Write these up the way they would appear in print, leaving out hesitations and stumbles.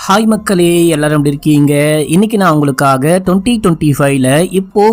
Hi மக்களே, எல்லாரும் எப்படி இருக்கீங்க? இன்னைக்கு நான் உங்களுக்காக 2025ல இப்போ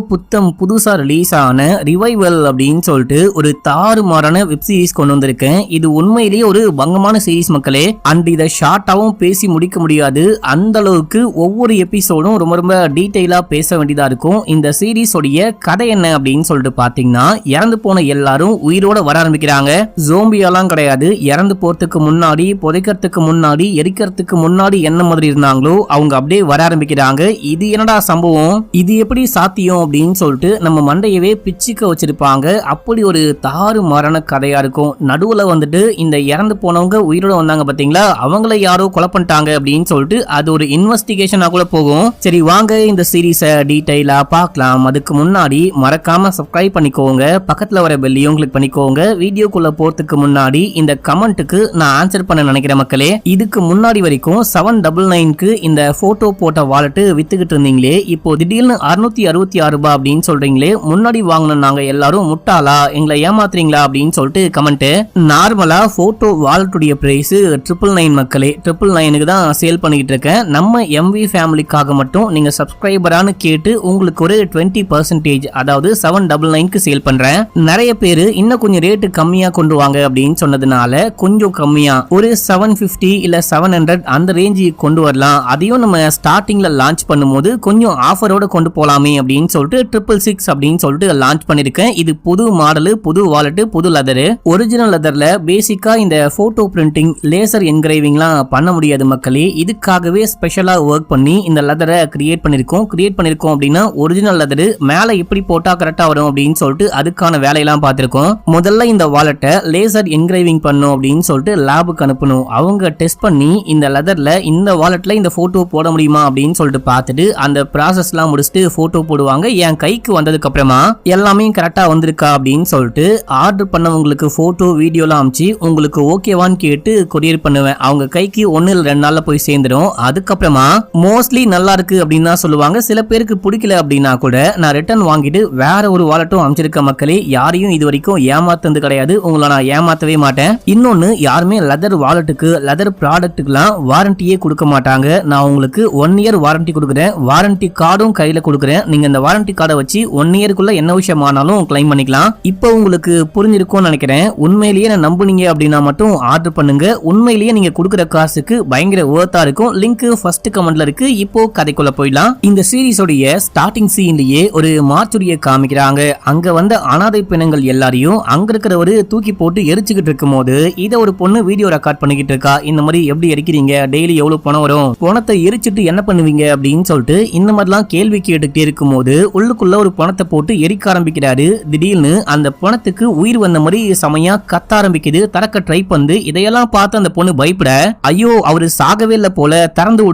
புதுசா ரிலீஸ் ஆன ரிவைவல் அப்படின்னு சொல்லிட்டு ஒரு தாறுமாறான வெப் சீரிஸ் கொண்டு வந்திருக்கேன். இது உண்மையிலேயே ஒரு பங்கமான சீரிஸ் மக்களே. அண்ட் இதை ஷார்ட்டாவும் பேசி முடிக்க முடியாது. அந்த அளவுக்கு ஒவ்வொரு எபிசோடும் ரொம்ப ரொம்ப டீட்டெயிலா பேச வேண்டியதா இருக்கும். இந்த சீரிஸோடைய கதை என்ன அப்படின்னு சொல்லிட்டு பாத்தீங்கன்னா, இறந்து போன எல்லாரும் உயிரோட வர ஆரம்பிக்கிறாங்க. ஜோம்பியாலாம் கிடையாது. இறந்து போறதுக்கு முன்னாடி, புதைக்கிறதுக்கு முன்னாடி, எரிக்கிறதுக்கு முன்னாடி என்ன மாதிரி இருந்தாங்களோ அவங்க அப்படியே வர ஆரம்பிக்கிறாங்க. இது என்னடா சம்பவம், இது எப்படி சாத்தியம் அப்படின்னு சொல்லிட்டு நம்ம மண்டையவே பிச்சுக்க வச்சிருப்பாங்க. அப்படி ஒரு தாறுமாறான கதையா இருக்கும். நடுவுல வந்துட்டு இந்த இறந்து போனவங்க உயிரோட வந்தாங்க பாத்தீங்களா, அவங்கள யாரோ கொலை பண்ணிட்டாங்க அப்படின்னு சொல்லிட்டு அது ஒரு இன்வெஸ்டிகேஷனா கூட போகும். சரி வாங்க இந்த சீரிஸை டீடைலா பார்க்கலாம். அதுக்கு முன்னாடி மறக்காம சப்ஸ்கிரைப் பண்ணிக்கோங்க, பக்கத்துல வர பெல்லையும் கிளிக் பண்ணிக்கோங்க. வீடியோக்குள்ள போறதுக்கு முன்னாடி இந்த கமெண்ட்டுக்கு நான் ஆன்சர் பண்ண நினைக்கிறேன் மக்களே. இதுக்கு முன்னாடி வரைக்கும் 799க்கு இந்த போட்டோ போட்ட வாலெட் வித்துக்கிட்டு இருந்தீங்களே, இப்போ திடீர்னு 666 ரூபாய் அப்படின்னு சொல்றீங்களே, முன்னாடி வாங்கின நாங்க எல்லாரும் முட்டாளா, எங்களை ஏமாத்துறீங்களா அப்படின்னு சொல்லிட்டு கமெண்ட். நார்மலா போட்டோ வாலெட்டுடைய பிரைஸ் 999 மக்களே. 999க்கு தான் சேல் பண்ணிக்கிட்டு இருக்கேன். நம்ம எம்வி ஃபேமிலிக்காக மட்டும் நீங்க சப்ஸ்கிரைபரானு கேட்டு உங்களுக்கு ஒரு 20% அதாவது 799க்கு சேல் பண்றேன். நிறைய பேரு இன்னும் கொஞ்சம் ரேட்டு கம்மியா கொண்டு வாங்க அப்படின்னு சொன்னதுனால கொஞ்சம் கம்மியா ஒரு 750 இல்ல 700 அந்த ரேஞ்சி கொண்டு வரலாம். அதையும் நம்ம ஸ்டார்டிங்ல லான்ச் பண்ணும்போது கொஞ்சம் ஆஃபரோட கொண்டு போலாமே அப்படின்னு சொல்லிட்டு 666 அப்படின்னு சொல்லிட்டு லான்ச் பண்ணிருக்கேன். இது புது மாடல், புது வாலெட், புது லெதர். ஒரிஜினல் லெதர்ல பேசிக்கா இந்த போட்டோ பிரிண்டிங், லேசர் என்கிரேவிங்லாம் பண்ண முடியாது மக்களே. இதுக்காகவே ஸ்பெஷலா ஒர்க் பண்ணி இந்த லெதரை கிரியேட் பண்ணிருக்கோம் அப்படின்னா ஒரிஜினல் லெதர் மேல எப்படி போட்டா கரெக்டா வரும் அப்படின்னு சொல்லிட்டு அதுக்கான வேலையெல்லாம் பார்த்திருக்கோம். முதல்ல இந்த வாலெட்டை லேசர் என்கிரேவிங் பண்ணும் அப்படின்னு சொல்லிட்டு லேபுக்கு அனுப்பணும். அவங்க டெஸ்ட் பண்ணி இந்த லெதர்ல இந்த வாலெட்ல இந்த போட்டோ போட முடியுமா அப்படின்னு சொல்லிட்டு பார்த்துட்டு அந்த ப்ராசஸ்லாம் முடிச்சுட்டு போட்டோ போடுவாங்க. என் கைக்கு வந்ததுக்கு அப்புறமா எல்லாமே கரெக்டா வந்திருக்கா அப்படின்னு சொல்லிட்டு ஆர்டர் பண்ணவங்களுக்கு போட்டோ வீடியோலாம் அனுப்பிச்சு உங்களுக்கு ஓகேவான்னு கேட்டு கொரியர் பண்ணுவேன். அவங்க கைக்கு 1 இல்ல 2 நாள்ல போய் சேர்ந்துடும். அதுக்கப்புறமா மோஸ்ட்லி நல்லா இருக்கு அப்படின்னு தான் சொல்லுவாங்க. சில பேருக்கு பிடிக்கல அப்படின்னா கூட நான் ரிட்டர்ன் வாங்கிட்டு வேற ஒரு வாலெட்டும் அமைச்சிருக்க மக்களே. யாரையும் இது வரைக்கும் ஏமாத்தது கிடையாது. உங்களை நான் ஏமாத்தவே மாட்டேன். இன்னொன்னு, யாருமே லெதர் வாலெட்டுக்கு, லெதர் ப்ராடக்ட்டுக்குலாம் வாரண்டியே கொடுக்க மாட்டாங்க. நான் உங்களுக்கு 1 இயர் வாரண்டி கொடுக்குறேன். வாரண்டி கார்டும் கையில கொடுக்குறேன். நீங்க இந்த வாரண்டி கார்டை வச்சு 1 இயருக்குள்ள என்ன விஷயம் ஆனாலும் கிளைம் பண்ணிக்கலாம். இப்போ உங்களுக்கு புரிஞ்சிருக்கும்னு நினைக்கிறேன். உண்மையிலேயே நான் நம்புனீங்க அப்படின்னா மட்டும் ஆர்டர் பண்ணுங்க. உண்மையிலேயே நீங்க கொடுக்குற காசுக்கு பயங்கர ஒர்த்தா இருக்கும். லிங்க் ஃபர்ஸ்ட் கமெண்ட்ல இருக்கு. இப்போ கதைக்குள்ள போயிடலாம். இந்த சீரிஸோடைய ஸ்டார்டிங் சீன்லயே ஒரு மார்ச்சுரியை காமிக்கிறாங்க. அங்க வந்த அனாதை பிணங்கள் எல்லாரையும் அங்க இருக்கிறவரு தூக்கி போட்டு எரிச்சுக்கிட்டு இருக்கும் போது இதை ஒரு பொண்ணு வீடியோ ரெக்கார்ட் பண்ணிக்கிட்டு இருக்கா. இந்த மாதிரி எப்படி எரிக்கிறீங்க, டெய்லி எவ்வளவு பணம் வரும், பணத்தை எரிச்சிட்டு என்ன பண்ணுவீங்க அப்படின்னு சொல்லிட்டு இந்த மாதிரிலாம் கேள்வி கேட்டுக்கிட்டே இருக்கும் போது உள்ளுக்குள்ள ஒரு பணத்தை போட்டு எரிக்க ஆரம்பிக்கிறாரு. திடீர்னு அந்த பணத்துக்கு உயிர் வந்த மாதிரி சமையா கத்த ஆரம்பிக்குது. திறக்க ட்ரை பண்ணு. இதையெல்லாம் பார்த்து அந்த பொண்ணு பயப்பட, ஐயோ அவரு சாகவே இல்ல போல, திறந்து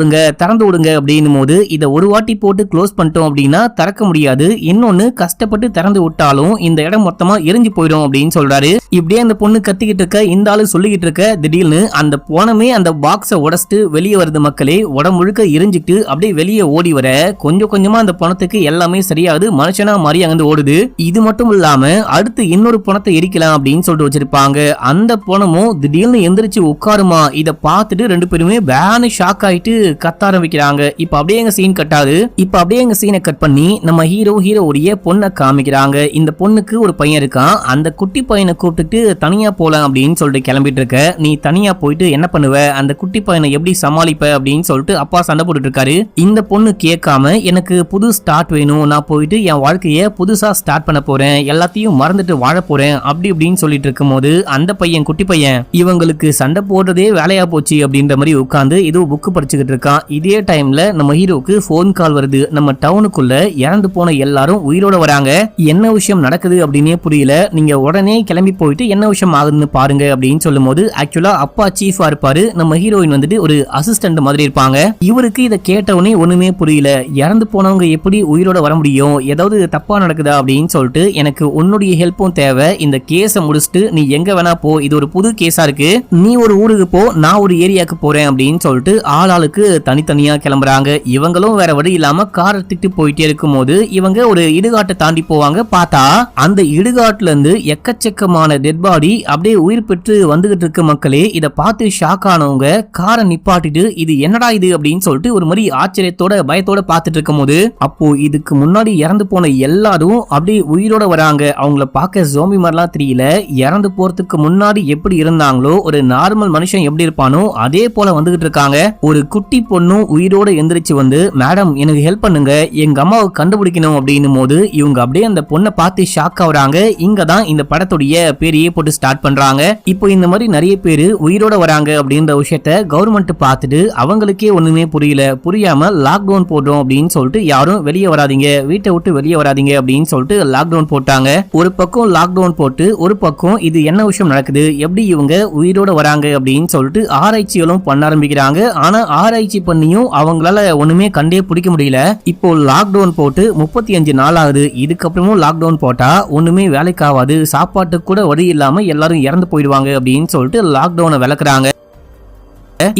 விடுங்க அப்படின்னு போது இதை ஒரு வாட்டி போட்டு க்ளோஸ் பண்ணிட்டோம் அப்படின்னா திறக்க முடியாது. இன்னொன்னு, கஷ்டப்பட்டு திறந்து விட்டாலும் இந்த இடம் மொத்தமா எரிஞ்சு போயிடும் அப்படின்னு சொல்றாரு. இப்படியே அந்த பொண்ணு கத்திக்கிட்டு இருக்க, இந்த ஆளு சொல்லிக்கிட்டு இருக்க, திடீர்னு அந்த பணமே அந்த பாக்ஸை உடைச்சிட்டு வெளியே வருது மக்களே. உடம்பு முழுக்க எரிஞ்சிட்டு அப்படியே வெளியே ஓடி வர கொஞ்சம் கொஞ்சமா அந்த பணத்துக்கு எல்லாமே சரியாகுது. மனுஷனா மாறி அங்கிருந்து ஓடுது. இது மட்டும் இல்லாம அடுத்து இன்னொரு பணத்தை எரிக்கலாம் அப்படின்னு சொல்லிட்டு வச்சிருப்பாங்க. அந்த பணமும் திடீர்னு எந்திரிச்சு உட்காருமா. இதை பார்த்துட்டு 2 பேருமே பேனு ஷாக் ஆயிட்டு கத்த ஆரம்பிக்கிறாங்க. இப்ப அப்படியே எங்க சீன் கட்டாது. இப்ப அப்படியே எங்க சீனை கட் பண்ணி நம்ம ஹீரோடைய பொண்ணை காமிக்கிறாங்க. இந்த பொண்ணுக்கு ஒரு பையன் இருக்கான். அந்த குட்டி பையனை கூப்பிட்டுட்டு தனியா போலாம் அப்படின்னு சொல்லிட்டு கிளம்பிட்டு இருக்க. நீ தனியா போயிட்டு என்ன பண்ணுவ, அந்த குட்டி பையனை எப்படி சமாளிப்ப அப்படின்னு சொல்லிட்டு அப்பா சண்டை போட்டுட்டு இருக்காரு. இந்த பொண்ணு கேட்காம, எனக்கு புது ஸ்டார்ட் வேணும், நான் போயிட்டு என் வாழ்க்கைய புதுசா ஸ்டார்ட் பண்ண போறேன், எல்லாத்தையும் மறந்துட்டு வாழ போறேன் அப்படி இப்படின்னு சொல்லிட்டு இருக்கும் போது அந்த பையன், குட்டி பையன், இவங்களுக்கு சண்டை போடுறதே வேலையா போச்சு அப்படின்ற மாதிரி உட்காந்து ஏதோ புக்கு படிச்சுக்கிட்டு இருக்கான். இதே டைம்ல நம்ம ஹீரோக்கு போன் கால் வருது. நம்ம டவுனுக்குள்ள இறந்து போன எல்லாரும் உயிரோட வராங்க. என்ன விஷயம் நடக்குது அப்படின்னே புரியல. நீங்க உடனே கிளம்பி போயிட்டு என்ன விஷயம் ஆகுதுன்னு பாருங்க அப்படின்னு சொல்லும் போது, ஆக்சுவலா அப்பா சீஃபா இருப்பாரு, நம்ம ஹீரோயின் வந்துட்டு ஒரு அசிஸ்டன்ட் மாதிரி இருப்பாங்க. இவருக்கு இதை கேட்டவனே ஒண்ணுமே புரியல. இறந்து போனவங்க எப்படி உயிரோட வர முடியும், ஏதாவது தப்பா நடக்குதா அப்படின்னு சொல்லிட்டு, எனக்கு உன்னுடைய ஹெல்ப்பும் தேவை. இந்த கேஸை முடிச்சுட்டு நீ எங்க வேணா போ, இது ஒரு புது கேஸா இருக்கு, நீ ஒரு ஊருக்கு போ, நான் ஒரு ஏரியாவுக்கு போறேன் அப்படின்னு சொல்லிட்டு ஆளாளுக்கு தனித்தனியா கிளம்புறாங்க. இவங்களும் வேற வழி இல்லாம கார் எடுத்துட்டு போயிட்டே இருக்கும் போது இவங்க ஒரு இடுகாட்டை தாண்டி போவாங்க. பார்த்தா அந்த இடுகாட்டுல இருந்து எக்கச்சக்கமான டெட் பாடி அப்படியே உயிர் பெற்று வந்துகிட்டு இருக்கு மக்களே. இதை பார்த்து ஷாக் ஆனவங்க காரை நிப்பாட்டிட்டு போயிட்டு இது என்னடா இது அப்படின்னு சொல்லிட்டு ஒரு மாதிரி ஆச்சரியத்தோட பயத்தோட பார்த்துட்டு இருக்கும் போது அப்போ இதுக்கு முன்னாடி இறந்து போன எல்லாரும் அப்படியே உயிரோட வராங்க. அவங்கள பார்க்க ஜோம்பி மாதிரிலாம் தெரியல. இறந்து போறதுக்கு முன்னாடி எப்படி இருந்தாங்களோ ஒரு நார்மல் மனுஷன் எப்படி இருப்பானோ அதே போல வந்துகிட்டு இருக்காங்க. ஒரு குட்டி பொண்ணும் உயிரோட எந்திரிச்சு வந்து மேடம் எனக்கு ஹெல்ப் பண்ணுங்க, எங்க அம்மாவை கண்டுபிடிக்கணும் அப்படின்னும் போது இவங்க அப்படியே அந்த பொண்ணை பார்த்து ஷாக் ஆகுறாங்க. இங்க தான் இந்த படத்துடைய பேரையே போட்டு ஸ்டார்ட் பண்றாங்க. இப்போ இந்த மாதிரி நிறைய பேர் உயிரோட வராங்க அப்படின்ற விஷயத்த கவர்மெண்ட் பார்த்துட்டு அவங்களுக்கே ஒண்ணுமே புரியாம லாக்டவுன் போடுறோம் அப்படின்னு சொல்லிட்டு யாரும் வெளியே வராதீங்க, வீட்டை விட்டு வெளியே வராதீங்க அப்படின்னு சொல்லிட்டு லாக்டவுன் போட்டாங்க. ஒரு பக்கம் லாக்டவுன் போட்டு ஒரு பக்கம் இது என்ன விஷயம் நடக்குது, எப்படி இவங்க உயிரோட வராங்க அப்படின்னு சொல்லிட்டு ஆராய்ச்சிகளும் பண்ண ஆரம்பிக்கிறாங்க. ஆனா ஆராய்ச்சி பண்ணியும் அவங்களால ஒண்ணுமே கண்டே பிடிக்க முடியல. இப்போ லாக்டவுன் போட்டு 35 நாள் ஆகுது. இதுக்கப்புறமும் லாக்டவுன் போட்டா ஒண்ணுமே வேலைக்கு ஆகாது, சாப்பாட்டுக்கு கூட வழி இல்லாம எல்லாரும் இறந்து போயிடுவாங்க அப்படின்னு சொல்லிட்டு லாக்டவுனை விளக்குறாங்க.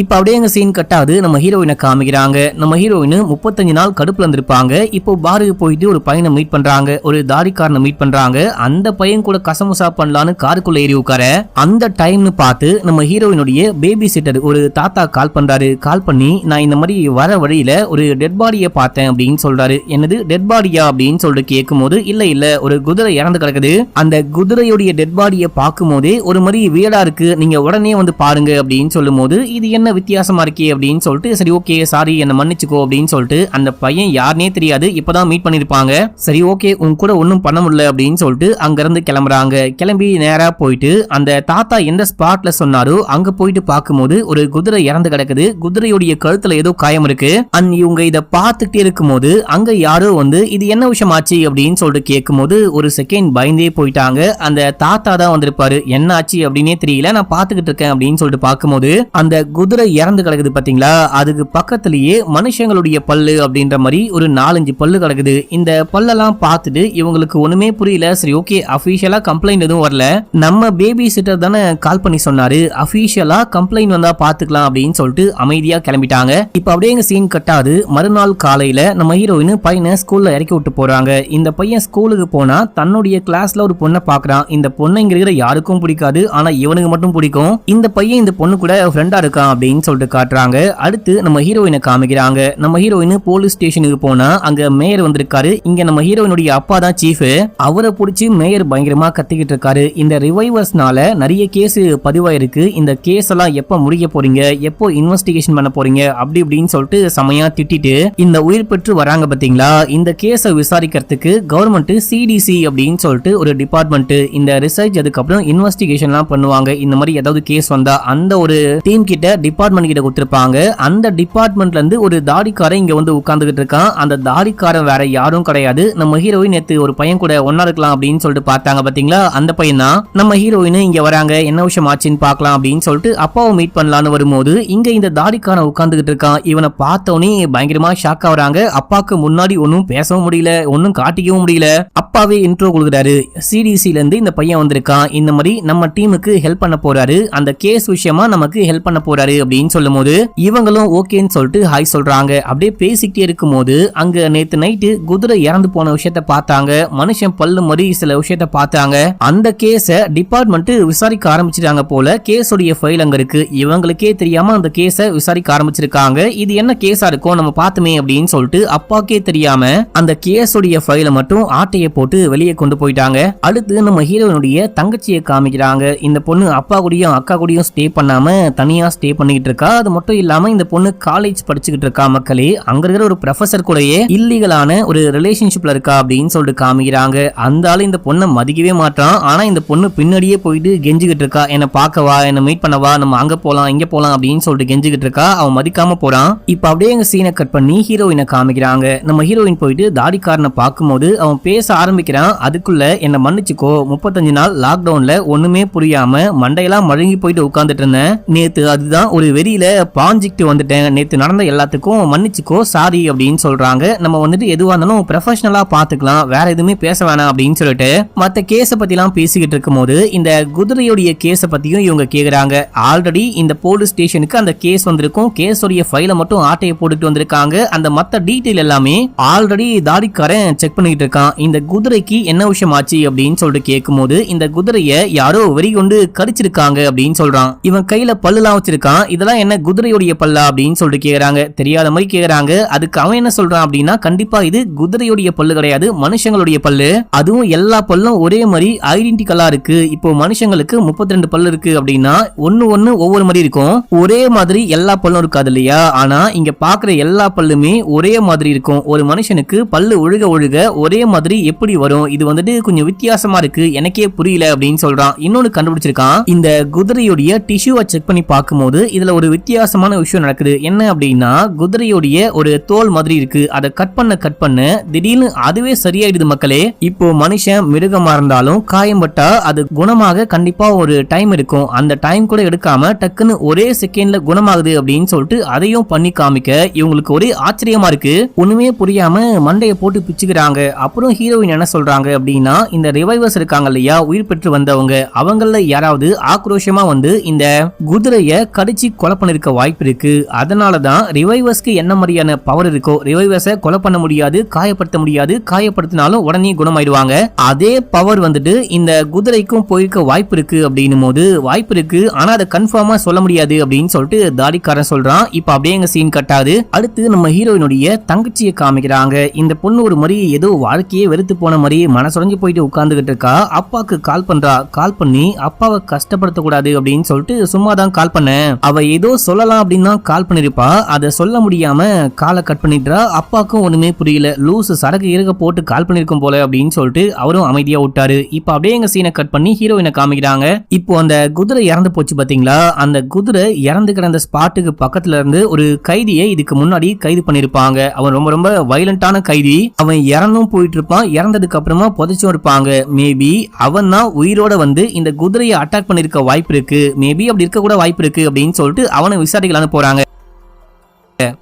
இப்ப அப்படியே எங்க சீன் கட்டாது நம்ம ஹீரோயினை காமிக்கிறாங்க. நம்ம ஹீரோயின் 35 நாள் கடுப்புல இருந்திருப்பாங்க. இப்போ பாருக்கு போயிட்டு ஒரு பையனை மீட் பண்றாங்க, ஒரு தாடிக்காரனை மீட் பண்றாங்க. அந்த பையன் கூட கசமுசா பண்ணலான்னு காருக்குள்ள ஏறி உட்கார அந்த டைம்னு பார்த்து நம்ம ஹீரோயினுடைய பேபி சிட்டர் ஒரு தாத்தா கால் பண்றாரு. கால் பண்ணி நான் இந்த மாதிரி வர வழியில ஒரு டெட் பாடியை பார்த்தேன் அப்படின்னு சொல்றாரு. என்னது டெட் பாடியா அப்படின்னு சொல்லிட்டு கேட்கும் போது இல்ல ஒரு குதிரை இறந்து கிடக்குது, அந்த குதிரையுடைய டெட் பாடியை பார்க்கும் போதே ஒரு மாதிரி வீடா இருக்கு, நீங்க உடனே வந்து பாருங்க அப்படின்னு சொல்லும் போது இது என்ன வித்தியாசமா இருக்கே அப்படின்னு சொல்லிட்டு சரி ஓகே சாரி என்ன மன்னிச்சுக்கோ அப்படின்னு சொல்லிட்டு அந்த பையன் யாருனே தெரியாது, இப்பதான் மீட் பண்ணிருப்பாங்க. சரி ஓகே உன் கூட ஒன்னும் பண்ண முடியல அப்படின்னு சொல்லிட்டு அங்க இருந்து கிளம்புறாங்க. கிளம்பி நேரா போயிட்டு அந்த தாத்தா எந்த ஸ்பாட்ல சொன்னாரோ அங்க போயிட்டு பார்க்கும்போது ஒரு குதிரை இறந்து கிடக்குது. குதிரையுடைய கழுத்துல ஏதோ காயம் இருக்கு. இவங்க இத பார்த்துட்டே இருக்கும் போது அங்க யாரோ வந்து இது என்ன விஷயம் ஆச்சு அப்படின்னு சொல்லிட்டு கேட்கும் போது ஒரு செகண்ட் பயந்தே போயிட்டாங்க. அந்த தாத்தா தான் வந்திருப்பாரு. என்ன ஆச்சு அப்படின்னே தெரியல, நான் பாத்துக்கிட்டு இருக்கேன் அப்படின்னு சொல்லிட்டு பார்க்கும்போது அந்த குதிரை இறந்து கிடக்குது பாத்தீங்களா, அதுக்கு பக்கத்திலேயே மனுஷங்களுடைய பல்லு அப்படின்ற மாதிரி ஒரு 4-5 பல்லு கிடக்குது. இந்த பல்லெல்லாம் பார்த்துட்டு இவங்களுக்கு ஒண்ணுமே புரியல. சரி ஓகே அபிஷியலா கம்ப்ளைண்ட் எதுவும் வரல, நம்ம பேபி சிட்டர் தானே கால் பண்ணி சொன்னாரு, அபிஷியலா கம்ப்ளைண்ட் வந்தா பாத்துக்கலாம் அப்படின்னு சொல்லிட்டு அமைதியா கிளம்பிட்டாங்க. இப்ப அப்படியே எங்க சீன் கட்டாது. மறுநாள் காலையில நம்ம ஹீரோயின் பையனை ஸ்கூல்ல இறக்கி விட்டு போறாங்க. இந்த பையன் ஸ்கூலுக்கு போனா தன்னுடைய கிளாஸ்ல ஒரு பொண்ணை பாக்குறான். இந்த பொண்ணை இங்க இருக்கிற யாருக்கும் பிடிக்காது, ஆனா இவனுக்கு மட்டும் பிடிக்கும். இந்த பையன் இந்த பொண்ணு கூட ஃப்ரெண்டா இருக்கான் அப்படின்னு சொல்லிட்டு காட்டுறாங்க. அடுத்து நம்ம ஹீரோயினை காமிக்கிறாங்க. நம்ம ஹீரோயின் போலீஸ் ஸ்டேஷனுக்கு போனா அங்க மேயர் வந்திருக்காரு. இங்க நம்ம ஹீரோயினுடைய அப்பா தான் சீஃப். அவரை பிடிச்சி மேயர் பயங்கரமா கத்திக்கிட்டு இருக்காரு. இந்த ரிவைவர்ஸ்னால நிறைய கேஸ் பதிவாயிருக்கு, இந்த கேஸ் எல்லாம் எப்ப முடிக்க போறீங்க, எப்போ இன்வெஸ்டிகேஷன் பண்ண போறீங்க அப்படி இப்படின்னு சொல்லிட்டு செமையா திட்டிட்டு இந்த உயிர் பெற்று வராங்க பாத்தீங்களா. இந்த கேஸை விசாரிக்கிறதுக்கு கவர்மெண்ட் சிடிசி அப்படின்னு சொல்லிட்டு ஒரு டிபார்ட்மெண்ட் இந்த ரிசர்ச் அதுக்கப்புறம் இன்வெஸ்டிகேஷன் எல்லாம் பண்ணுவாங்க. இந்த மாதிரி ஏதாவது கேஸ் வந்தா அந்த ஒரு டீம் கிட்ட டிபார்ட்மெண்ட் கிட்ட கொடுத்திருப்பாங்க. அந்த டிபார்ட்மெண்ட்ல இருந்து ஒரு தாடிக்காரன் இங்க வந்து உட்கார்ந்துகிட்டு இருக்கான். அந்த தாடிக்காரன் வேற யாரும் கிடையாது, நம்ம ஹீரோயின் நேத்து ஒரு பையன் கூட ஒன்னா இருக்கலாம் அப்படின்னு சொல்லிட்டு பார்த்தாங்க பாத்தீங்களா, அந்த பையன் தான். நம்ம ஹீரோயின் இங்க வராங்க, என்ன விஷயம் ஆச்சுன்னு பார்க்கலாம் அப்படின்னு சொல்லிட்டு அப்பாவை மீட் பண்ணலான்னு வரும்போது இங்க இந்த தாடிக்காரன் உட்கார்ந்துகிட்டு இருக்கான். இவனை பார்த்தோன்னே பயங்கரமா ஷாக் ஆகுறாங்க. அப்பாக்கு முன்னாடி ஒன்னும் பேசவும் முடியல, ஒன்னும் காட்டிக்கவும் முடியல. அப்பாவே இன்ட்ரோ கொடுக்குறாரு. சிடிசில இருந்து இந்த பையன் வந்திருக்கான், இந்த மாதிரி நம்ம டீமுக்கு ஹெல்ப் பண்ண போறாரு, அந்த கேஸ் விஷயமா நமக்கு ஹெல்ப் பண்ண போறாரு அப்படின்னு சொல்லும் போது இவங்களும் ஓகேன்னு சொல்லிட்டு ஹாய் சொல்றாங்க. அப்படியே பேசிக்கிட்டே இருக்கும் போது அங்க நேத்து நைட்டு குதிரை இறந்து போன விஷயத்த பார்த்தாங்க, மனுஷன் பல்லு மாதிரி சில விஷயத்த பார்த்தாங்க. அந்த கேஸ டிபார்ட்மெண்ட் விசாரிக்க ஆரம்பிச்சிட்டாங்க போல. கேஸோடைய ஃபைல் அங்க இருக்கு, இவங்களுக்கே தெரியாம அந்த கேஸ விசாரிக்க ஆரம்பிச்சிருக்காங்க. இது என்ன கேஸா இருக்கும் நம்ம பார்த்துமே அப்படின்னு சொல்லிட்டு அப்பாக்கே தெரியாம அந்த கேஸோடைய ஃபைலை மட்டும் ஆட்டையை போட்டு வெளியே கொண்டு போயிட்டாங்க. அடுத்து நம்ம ஹீரோயினுடைய தங்கச்சியை காமிக்கிறாங்க. இந்த பொண்ணு அப்பா கூடயும் அக்கா கூடயும் ஸ்டே பண்ணாம தனியா ஸ்டே பண்ணிக்கிட்டு இருக்கா. அது மட்டும் இல்லாம இந்த பொண்ணு காலேஜ் படிச்சுக்கிட்டு இருக்கா. மக்களே அங்க இருக்கிற ஒரு ப்ரொஃபசர் கூடயே இல்லீகலான ஒரு ரிலேஷன்ஷிப்ல இருக்கா அப்படின்னு சொல்லிட்டு காமிக்கிறாங்க. அந்த ஆளு இந்த பொண்ணை மதிக்கவே மாட்டான். ஆனா இந்த பொண்ணு பின்னாடியே போயிட்டு கெஞ்சிக்கிட்டு இருக்கா, என்ன பாக்கவா, என்ன மீட் பண்ணவா, நம்ம அங்க போலாம் இங்க போலாம் அப்படின்னு சொல்லிட்டு கெஞ்சிக்கிட்டு இருக்கா. அவன் மதிக்காம போறான். இப்ப அப்படியே எங்க சீனை கட் பண்ணி ஹீரோயினை காமிக்கிறாங்க. நம்ம ஹீரோயின் போயிட்டு தாடிக்காரனை பார்க்கும்போது அவன் பேச ஆரம்பிக்கிறான். அதுக்குள்ள என்ன மன்னிச்சுக்கோ, 35 நாள் லாக்டவுன்ல ஒண்ணுமே புரியாம மண்டையெல்லாம் மழுங்கி போயிட்டு உட்கார்ந்துட்டு இருந்தேன். நேத்து அதுதான் ஒரு வெறியில பாஞ்சிக்கிட்டு வந்துட்டேன். நேத்து நடந்த எல்லாத்துக்கும் மன்னிச்சுக்கோ, சாரி அப்படின்னு சொல்றாங்க. நம்ம வந்துட்டு எதுவா இருந்தாலும் ப்ரொஃபஷனலா பாத்துக்கலாம், வேற எதுவுமே பேச வேணாம் அப்படின்னு சொல்லிட்டு மத்த கேஸ பத்தி எல்லாம் பேசிக்கிட்டு இருக்கும் போது இந்த குதிரையுடைய கேஸ பத்தியும் இவங்க கேக்குறாங்க. ஆல்ரெடி இந்த போலீஸ் ஸ்டேஷனுக்கு அந்த கேஸ் வந்திருக்கும், கேஸோடைய ஃபைலை மட்டும் ஆட்டையை போட்டுட்டு வந்திருக்காங்க. அந்த மத்த டீடைல் எல்லாமே ஆல்ரெடி தாடிக்காரன் செக் பண்ணிட்டு இருக்கான். இந்த குதிரைக்கு என்ன விஷயம் ஆச்சு அப்படின்னு சொல்லிட்டு கேட்கும் போது இந்த குதிரைய யாரோ வெறி கொண்டு கடிச்சிருக்காங்க அப்படின்னு சொல்றான். இவன் கையில பல்லுலாம் வச்சிருக்கான். இருக்கான். இதெல்லாம் என்ன குதிரையுடைய பல்லா அப்படின்னு சொல்லிட்டு கேக்குறாங்க. தெரியாத மாதிரி கேக்குறாங்க. அதுக்கு அவன் என்ன சொல்றான் அப்படின்னா, கண்டிப்பா இது குதிரையுடைய பல்லு கிடையாது, மனுஷங்களுடைய பல்லு. அதுவும் எல்லா பல்லும் ஒரே மாதிரி ஐடென்டிக்கலா இருக்கு. இப்போ மனுஷங்களுக்கு 32 பல்லு இருக்கு அப்படின்னா ஒன்னு ஒவ்வொரு மாதிரி இருக்கும். ஒரே மாதிரி எல்லா பல்லும் இருக்காது இல்லையா? ஆனா இங்க பாக்குற எல்லா பல்லுமே ஒரே மாதிரி இருக்கும். ஒரு மனுஷனுக்கு பல்லு ஒழுக ஒழுக ஒரே மாதிரி எப்படி வரும்? இது வந்துட்டு கொஞ்சம் வித்தியாசமா இருக்கு, எனக்கே புரியல அப்படின்னு சொல்றான். இன்னொன்னு கண்டுபிடிச்சிருக்கான். இந்த குதிரையுடைய டிஷ்யூவை செக் பண்ணி பார்க்கும்போது இதுல ஒரு வித்தியாசமான விஷயம் நடக்குது. என்ன அப்படின்னா, குதிரையுடைய ஒரு தோல் மாதிரி இருக்கு. அதை கட் பண்ண திடீர்னு அதுவே சரியாயிடுது மக்களே. இப்போ மனுஷன் மிருகமா இருந்தாலும் காயம்பட்டா அது குணமாக கண்டிப்பா ஒரு டைம் இருக்கும். அந்த டைம் கூட எடுக்காம டக்குன்னு ஒரே செகண்ட்ல குணமாகுது அப்படின்னு சொல்லிட்டு அதையும் பண்ணி காமிக்க இவங்களுக்கு ஒரே ஆச்சரியமா இருக்கு. ஒண்ணுமே புரியாம மண்டைய போட்டு பிச்சுக்கிறாங்க. அப்புறம் ஹீரோயின் என்ன சொல்றாங்க அப்படின்னா, இந்த ரிவைவர்ஸ் இருக்காங்க இல்லையா, உயிர் பெற்று வந்தவங்க, அவங்கள யாராவது ஆக்ரோஷமா வந்து இந்த குதிரைய கடிச்சு கொலை பண்ணிருக்க வாய்ப்பு இருக்கு. அதனாலதான் ரிவைவர்ஸ்க்கு என்ன மாதிரியான பவர் இருக்கோ, ரிவைவர்ஸை கொலை பண்ண முடியாது, காயப்படுத்த முடியாது, காயப்படுத்தினாலும் உடனே குணமாயிடுவாங்க. அதே பவர் வந்துட்டு இந்த குதிரைக்கும் போயிருக்க வாய்ப்பு இருக்கு அப்படின்னும் போது வாய்ப்பு இருக்கு, ஆனா அதை கன்ஃபார்மா சொல்ல முடியாது அப்படின்னு சொல்லிட்டு தாடிக்காரன் சொல்றான். இப்ப அப்படியே எங்க சீன் கட்டாது. அடுத்து நம்ம ஹீரோயினுடைய தங்கச்சியை காமிக்கிறாங்க. இந்த பொண்ணு ஒரு மாதிரி ஏதோ வாழ்க்கையே வெறுத்து போன மாதிரி மனசுடைஞ்சு போயிட்டு உட்கார்ந்துகிட்டு இருக்கா. அப்பாக்கு கால் பண்றா. கால் பண்ணி அப்பாவை கஷ்டப்படுத்த கூடாது அப்படின்னு சொல்லிட்டு சும்மா தான் கால் பண்ண. அவ ஏதோ சொல்லலாம் அப்படின்னு தான் கால் பண்ணிருப்பா. அதை சொல்ல முடியாம காலை கட் பண்ணிட்டா. அப்பாக்கும் ஒண்ணுமே புரியல. லூசு சரக்கு இருக்க போட்டு கால் பண்ணிருக்கும் போல அப்படின்னு சொல்லிட்டு அவரும் அமைதியா விட்டாரு. இப்ப அப்படியே எங்க சீனை கட் பண்ணி ஹீரோயினை காமிக்கிறாங்க. இப்போ அந்த குதிரை இறந்து போச்சு பாத்தீங்களா? அந்த குதிரை இறந்து கிடந்த ஸ்பாட்டுக்கு பக்கத்துல இருந்து ஒரு கைதியை இதுக்கு முன்னாடி கைது பண்ணிருப்பாங்க. அவன் ரொம்ப ரொம்ப வயலண்டான கைதி. அவன் இறந்தும் போயிட்டு இருப்பான். இறந்ததுக்கு அப்புறமா புதைச்சும் இருப்பாங்க. மேபி அவன் தான் உயிரோட வந்து இந்த குதிரையை அட்டாக் பண்ணிருக்க வாய்ப்பு இருக்கு. மேபி அப்படி இருக்க கூட வாய்ப்பு இருக்கு அப்படின்னு சொல்லிட்டு அவனை விசாரிக்கலான்னு போறாங்க.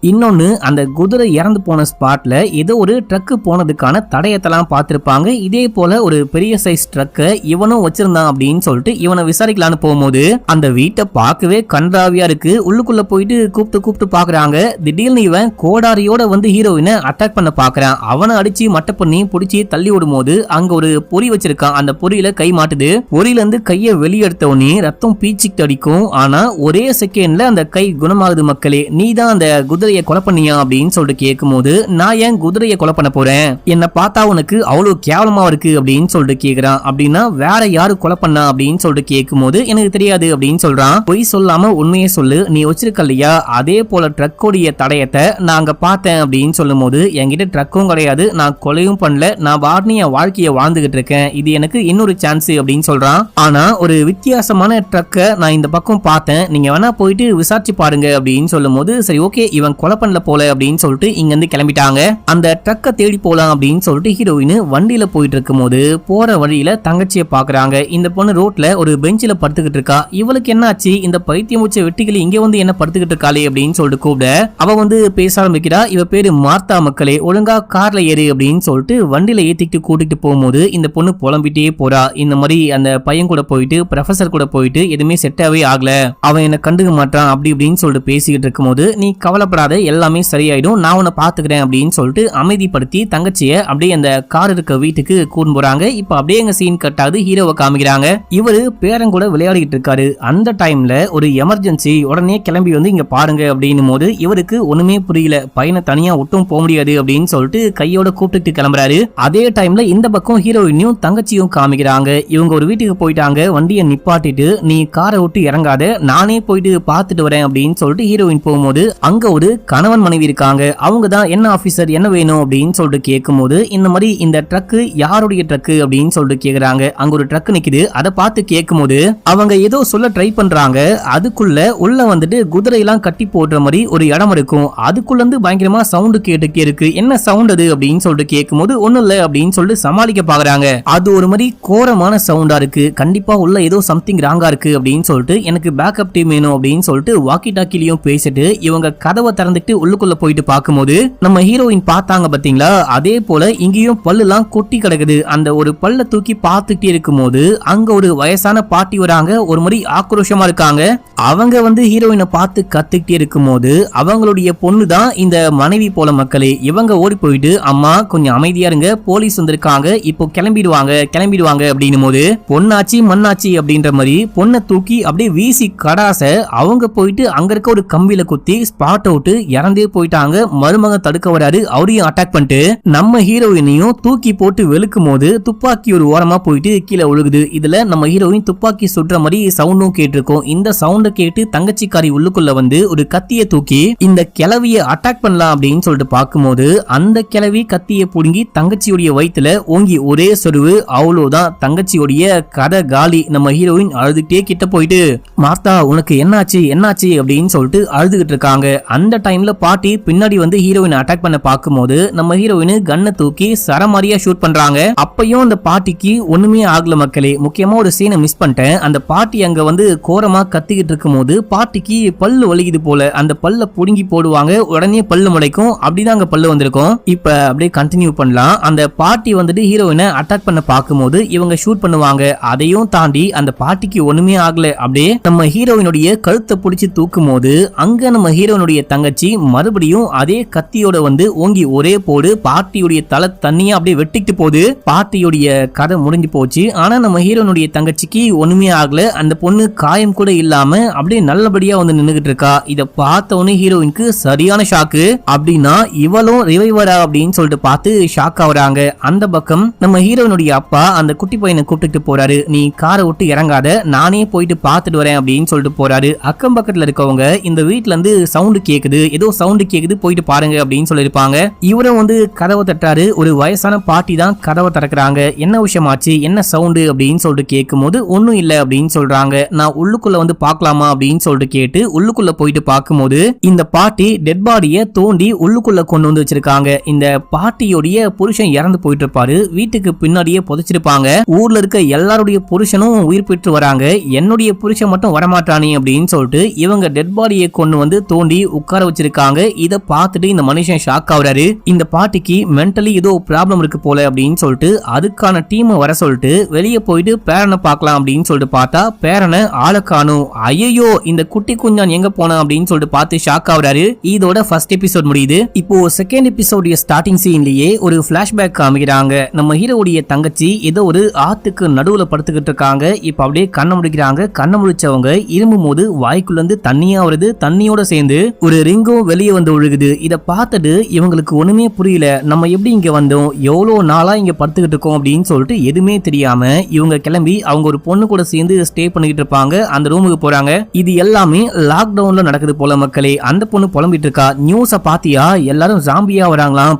இன்னொன்னு, அந்த குதிரை இறந்து போன ஸ்பாட்ல ஏதோ ஒரு ட்ரக் போனதுக்கான தடயத்தெல்லாம் பார்த்திருப்பாங்க. இதே போல ஒரு பெரிய சைஸ் ட்ரக்க இவனும் வச்சிருந்தான் அப்படின்னு சொல்லிட்டு இவனை விசாரிக்கலான்னு போகும்போது அந்த வீட்டை பார்க்கவே கன்றாவியா இருக்கு. உள்ளுக்குள்ள போயிட்டு கூப்பிட்டு பாக்குறாங்க. திடீர்னு இவன் கோடாரியோட வந்து ஹீரோயினை அட்டாக் பண்ண பாக்குறான். அவனை அடிச்சு மட்டை பண்ணி பிடிச்சி தள்ளி விடும் போது அங்க ஒரு பொறி வச்சிருக்கான். அந்த பொறியில கை மாட்டுது. பொறியில இருந்து கையை வெளியெடுத்த உடனே ரத்தம் பீச்சிட்டு அடிக்கும். ஆனா ஒரே செகண்ட்ல அந்த கை குணமாகுது. மக்களே, நீ தான் அந்த குதிரையை கொலை பண்ணியா அப்படின்னு சொல்லிட்டு கேட்கும் போது, நான் ஏன் குதிரையை கொலை பண்ண போறேன்? என்ன பார்த்தா உனக்கு அவ்வளவு கேவலமா இருக்கு அப்படின்னு சொல்லிட்டு கேக்குறான். அப்படின்னா வேற யாரு கொலை பண்ணா அப்படின்னு சொல்லிட்டு கேட்கும் போது, எனக்கு தெரியாது அப்படின்னு சொல்றான். பொய் சொல்லாம உண்மையை சொல்லு, நீ வச்சிருக்க இல்லையா அதே போல ட்ரக்கோடைய தடயத்தை நாங்க பார்த்தேன் அப்படின்னு சொல்லும் போது, என்கிட்ட ட்ரக்கும் கிடையாது, நான் கொலையும் பண்ணல, நான் பாட்னி என் வாழ்க்கையை வாழ்ந்துகிட்டு இருக்கேன், இது எனக்கு இன்னொரு சான்ஸ் அப்படின்னு சொல்றான். ஆனா ஒரு வித்தியாசமான ட்ரக்கை நான் இந்த பக்கம் பார்த்தேன், நீங்க வேணா போயிட்டு விசாரிச்சு பாருங்க அப்படின்னு சொல்லும் போது, சரி ஓகே இவன் கொலை பண்ணல போல அப்படின்னு சொல்லிட்டு இங்க இருந்து கிளம்பிட்டாங்க. அந்த ட்ரக்கை தேடி போலாம் அப்படின்னு சொல்லிட்டு ஹீரோயின் வண்டியில போயிட்டு இருக்கும் போது போற வழியில தங்கச்சியை பாக்குறாங்க. இந்த பொண்ணு ரோட்ல ஒரு பெஞ்சில படுத்துக்கிட்டு இருக்கா. இவளுக்கு என்னாச்சு, இந்த பைத்தியம் முடிச்ச வெட்டிகளி இங்க வந்து என்ன படுத்துக்கிட்டு இருக்காளே அப்படின்னு சொல்லிட்டு கூப்பிட அவ வந்து பேச ஆரம்பிக்கிறா. இவ பேரு மார்த்தா. மக்களே, ஒழுங்கா கார்ல ஏறு அப்படின்னு சொல்லிட்டு வண்டியில ஏத்திட்டு கூட்டிட்டு போகும்போது இந்த பொண்ணு புலம்பிட்டே போறா. இந்த மாதிரி அந்த பையன் கூட போயிட்டு ப்ரொஃபசர் கூட போயிட்டு எதுவுமே செட்டாவே ஆகல, அவன் என்ன கண்டுக்க மாட்டான் அப்படி இப்படின்னு சொல்லிட்டு பேசிக்கிட்டு இருக்கும் போது, நீ கவலைப்படாத எல்லாமே சரியாயிடும், நான் உன்னை பாத்துக்கிறேன் அப்படின்னு சொல்லிட்டு அமைதிப்படுத்தி தங்கச்சிய அப்படியே அந்த கார் இருக்க வீட்டுக்கு கூட்டு போறாங்க. இப்ப அப்படியே எங்க சீன் கட் ஆகுது. ஹீரோவை காமிக்கிறாங்க. இவரு பேரன் கூட விளையாடிட்டு இருக்காரு. அந்த டைம்ல ஒரு எமர்ஜென்சி, உடனே கிளம்பி வந்து இங்க பாருங்க அப்படின்னும் போது இவருக்கு ஒண்ணுமே புரியல. பையனை தனியா விட்டும் போக முடியாது அப்படின்னு சொல்லிட்டு கையோட கூப்பிட்டு கிளம்புறாரு. அதே டைம்ல இந்த பக்கம் ஹீரோயினையும் தங்கச்சியும் காமிக்கிறாங்க. இவங்க ஒரு வீட்டுக்கு போயிட்டாங்க. வண்டியை நிப்பாட்டிட்டு நீ காரை விட்டு இறங்காத, நானே போயிட்டு பாத்துட்டு வரேன் அப்படின்னு சொல்லிட்டு ஹீரோயின் போகும்போது அங்க ஒரு கணவன் மனைவி இருக்காங்க. அவங்க தான் என்ன ஆபீசர் என்ன வேணும் அப்படின்னு சொல்லிட்டு கேட்கும் போது, இந்த மாதிரி இந்த ட்ரக் யாருடைய ட்ரக் அப்படின்னு சொல்லிட்டு கேக்குறாங்க. அங்க ஒரு ட்ரக் நிக்குது. அதை பார்த்து கேட்கும் போது அவங்க ஏதோ சொல்ல ட்ரை பண்றாங்க. அதுக்குள்ள உள்ள வந்துட்டு குதிரை எல்லாம் கட்டி போடுற மாதிரி ஒரு இடம் இருக்கும். அதுக்குள்ள இருந்து பயங்கரமா சவுண்ட் கேட்டுக்கே இருக்கு. என்ன சவுண்ட் அது அப்படின்னு சொல்லிட்டு கேட்கும் போது, ஒண்ணும் இல்ல அப்படின்னு சொல்லிட்டு சமாளிக்க பாக்குறாங்க. அது ஒரு மாதிரி கோரமான சவுண்டா இருக்கு. கண்டிப்பா உள்ள ஏதோ சம்திங் ராங்கா இருக்கு அப்படின்னு சொல்லிட்டு எனக்கு பேக்கப் டீம் வேணும் அப்படின்னு சொல்லிட்டு வாக்கி டாக்கிலையும் பேசிட்டு இவங்க கதவை கதவை திறந்துட்டு உள்ளுக்குள்ள போயிட்டு பார்க்கும்போது நம்ம ஹீரோயின் பார்த்தாங்க பாத்தீங்களா, அதே போல இங்கேயும் பல்லுலாம் கொட்டி கிடக்குது. அந்த ஒரு பல்ல தூக்கி பார்த்துட்டே இருக்கும்போது அங்க ஒரு வயசான பாட்டி வராங்க, ஒரு மாதிரி ஆக்ரோஷமா இருக்காங்க. அவங்க வந்து ஹீரோயினை பார்த்து கத்துக்கிட்டே இருக்கும்போது அவங்களுடைய பொண்ணு தான் இந்த மனைவி போல மக்களே. இவங்க ஓடி போயிட்டு அம்மா கொஞ்சம் அமைதியா இருங்க, போலீஸ் வந்திருக்காங்க, இப்போ கிளம்பிடுவாங்க அப்படின்னும் போது பொண்ணாச்சி மண்ணாச்சி அப்படின்ற மாதிரி பொண்ணை தூக்கி அப்படியே வீசி கடாச அவங்க போயிட்டு அங்க இருக்க ஒரு கம்பியில குத்தி ஸ்பாட் அவுட் இறந்தே போயிட்டாங்க. மருமகன் தடுக்க வராரு, அவரையும் அட்டாக் பண்ணிட்டு நம்ம ஹீரோயினையும் தூக்கி போட்டு வெளுக்கும் போது துப்பாக்கி ஒரு ஓரமா போயிட்டு கீழே ஒழுகுது. இதுல நம்ம ஹீரோயின் துப்பாக்கி சுடுற மாதிரி சவுண்டும் கேட்டிருக்கோம். இந்த சவுண்ட கேட்டு தங்கச்சிக்காரி உள்ளுக்குள்ள வந்து ஒரு கத்திய தூக்கி இந்த கிளவிய அட்டாக் பண்ணலாம் அப்படின்னு சொல்லிட்டு பார்க்கும்போது அந்த கிளவி கத்திய புடுங்கி தங்கச்சியுடைய வயித்துல ஓங்கி ஒரே சொருவு. அவ்வளவுதான், தங்கச்சியுடைய கதை காலி. நம்ம ஹீரோயின் அழுதுகிட்டே கிட்ட போயிட்டு மார்த்தா உனக்கு என்னாச்சு அப்படின்னு சொல்லிட்டு அழுதுகிட்டு இருக்காங்க. அந்த டைம்ல பாட்டி பின்னாடி வந்து ஹீரோயின் அட்டாக் பண்ண பார்க்கும்போது நம்ம ஹீரோயின் கண்ணை தூக்கி சரமாரியா ஷூட் பண்றாங்க. அப்பயும் அந்த பாட்டிக்கு ஒண்ணுமே ஆகல மக்களே. முக்கியமா ஒரு சீனை மிஸ் பண்ணிட்டேன். அந்த பாட்டி அங்க வந்து கோரமா கத்திக்கிட்டு இருக்கும் போது பாட்டிக்கு பல்லு வலிக்குது போல. அந்த பல்ல புடுங்கி போடுவாங்க, உடனே பல்லு முளைக்கும். அப்படிதான் அங்க பல்லு வந்திருக்கும். இப்ப அப்படியே கண்டினியூ பண்ணலாம். அந்த பாட்டி வந்துட்டு ஹீரோயினை அட்டாக் பண்ண பார்க்கும்போது இவங்க ஷூட் பண்ணுவாங்க. அதையும் தாண்டி அந்த பாட்டிக்கு ஒண்ணுமே ஆகல. அப்படியே நம்ம ஹீரோயினுடைய கழுத்தை பிடிச்சி தூக்கும் போது அங்க நம்ம ஹீரோயினுடைய தங்கச்சி மறுபடியும் அதே கத்தியோட வந்து ஓங்கி ஒரே போடு. பாட்டியுடைய தலை தண்ணியா அப்படியே வெட்டிட்டு போகுது. பாட்டியுடைய கதை முடிஞ்சு போச்சு. ஆனா நம்ம ஹீரோனுடைய தங்கச்சிக்கு ஒண்ணுமே ஆகல. அந்த பொண்ணு காயம் கூட இல்லாம அப்படியே நல்லபடியா வந்து நின்னுகிட்டு இருக்கா. இத பார்த்த உடனே ஹீரோயினுக்கு சரியான ஷாக்கு. அப்படின்னா இவளும் ரிவைவரா அப்படின்னு சொல்லிட்டு பார்த்து ஷாக் ஆகுறாங்க. அந்த பக்கம் நம்ம ஹீரோயினுடைய அப்பா அந்த குட்டி பையனை கூப்பிட்டு போறாரு. நீ காரை விட்டு இறங்காத, நானே போயிட்டு பார்த்துட்டு வரேன் அப்படின்னு சொல்லிட்டு போறாரு. அக்கம் பக்கத்துல இருக்கவங்க இந்த வீட்டுல இருந்து சவுண்ட் கேக்குது, ஏதோ சவுண்ட் கேக்குது, போயிட்டு பாருங்க அப்படின்னு சொல்லிருப்பாங்க. இவரும் வந்து கதவை தட்டாரு. ஒரு வயசான பாட்டி தான் கதவை திறக்கிறாங்க. என்ன விஷயமாச்சு, என்ன சவுண்டு அப்படின்னு சொல்லிட்டு கேட்கும் போது ஒன்னும் இல்ல அப்படின்னு சொல்றாங்க. நான் உள்ளுக்குள்ள வந்து பாக்கலாமா அப்படின்னு சொல்லிட்டு கேட்டு உள்ளுக்குள்ள போயிட்டு பார்க்கும்போது இந்த பாட்டி டெட் பாடியை தோண்டி உள்ளுக்குள்ள கொண்டு வந்து வச்சிருக்காங்க. இந்த பாட்டியோடைய புருஷன் இறந்து போயிட்டு இருப்பாரு. வீட்டுக்கு பின்னாடியே புதைச்சிருப்பாங்க. ஊர்ல இருக்க எல்லாருடைய புருஷனும் உயிர் பெற்று வராங்க, என்னுடைய புருஷன் மட்டும் வரமாட்டானே அப்படின்னு சொல்லிட்டு இவங்க டெட் பாடியை கொண்டு வந்து தோண்டி உட்கார வச்சிருக்காங்க. இத பார்த்துட்டு இந்த மனுஷன் ஷாக் ஆகுறாரு. இந்த பாட்டிக்கு மென்டலி ஏதோ ப்ராப்ளம் இருக்கு போல அப்படின்னு சொல்லிட்டு அதுக்கான டீம் வர சொல்லிட்டு வெளியே போயிட்டு பேரனை பார்க்கலாம் அப்படின்னு சொல்லிட்டு பார்த்தா பேரனை ஆளை காணும். ஐயோ இந்த குட்டி குஞ்சான் எங்க போனா அப்படின்னு சொல்லிட்டு பார்த்து ஷாக் ஆகுறாரு. இதோட ஃபர்ஸ்ட் எபிசோட் முடியுது. இப்போ செகண்ட் எபிசோடைய ஸ்டார்டிங் சீன்லயே ஒரு பிளாஷ்பேக் காமிக்கிறாங்க. நம்ம ஹீரோவுடைய தங்கச்சி ஏதோ ஒரு ஆத்துக்கு நடுவுல படுத்துக்கிட்டு இருக்காங்க. இப்ப அப்படியே கண்ணை முடிக்கிறாங்க. கண்ணை முடிச்சவங்க இருமும் போது வாய்க்குள்ள இருந்து தண்ணியா வருது. தண்ணியோட சேர்ந்து ஒரு ரிங்கும் வெளியே வந்து ஒழுகுது. இத பார்த்துட்டு இவங்களுக்கு ஒண்ணுமே புரியல. நம்ம எப்படி இங்க வந்தோம், எவ்வளவு நாளா இங்க படுத்துக்கிட்டு இருக்கோம் அப்படின்னு சொல்லிட்டு எதுவுமே தெரியாம இவங்க கிளம்பி அவங்க ஒரு பொண்ணு கூட சேர்ந்து ஸ்டே பண்ணிக்கிட்டு இருப்பாங்க. அந்த ரூமுக்கு போறாங்க. இது எல்லாமே லாக்டவுன்ல நடக்குது போல மக்களே. அந்த பொண்ணு புலம்பிட்டு இருக்கா. நியூஸ பாத்தியா, எல்லாரும் ஜாம்பியா வராங்களாம்,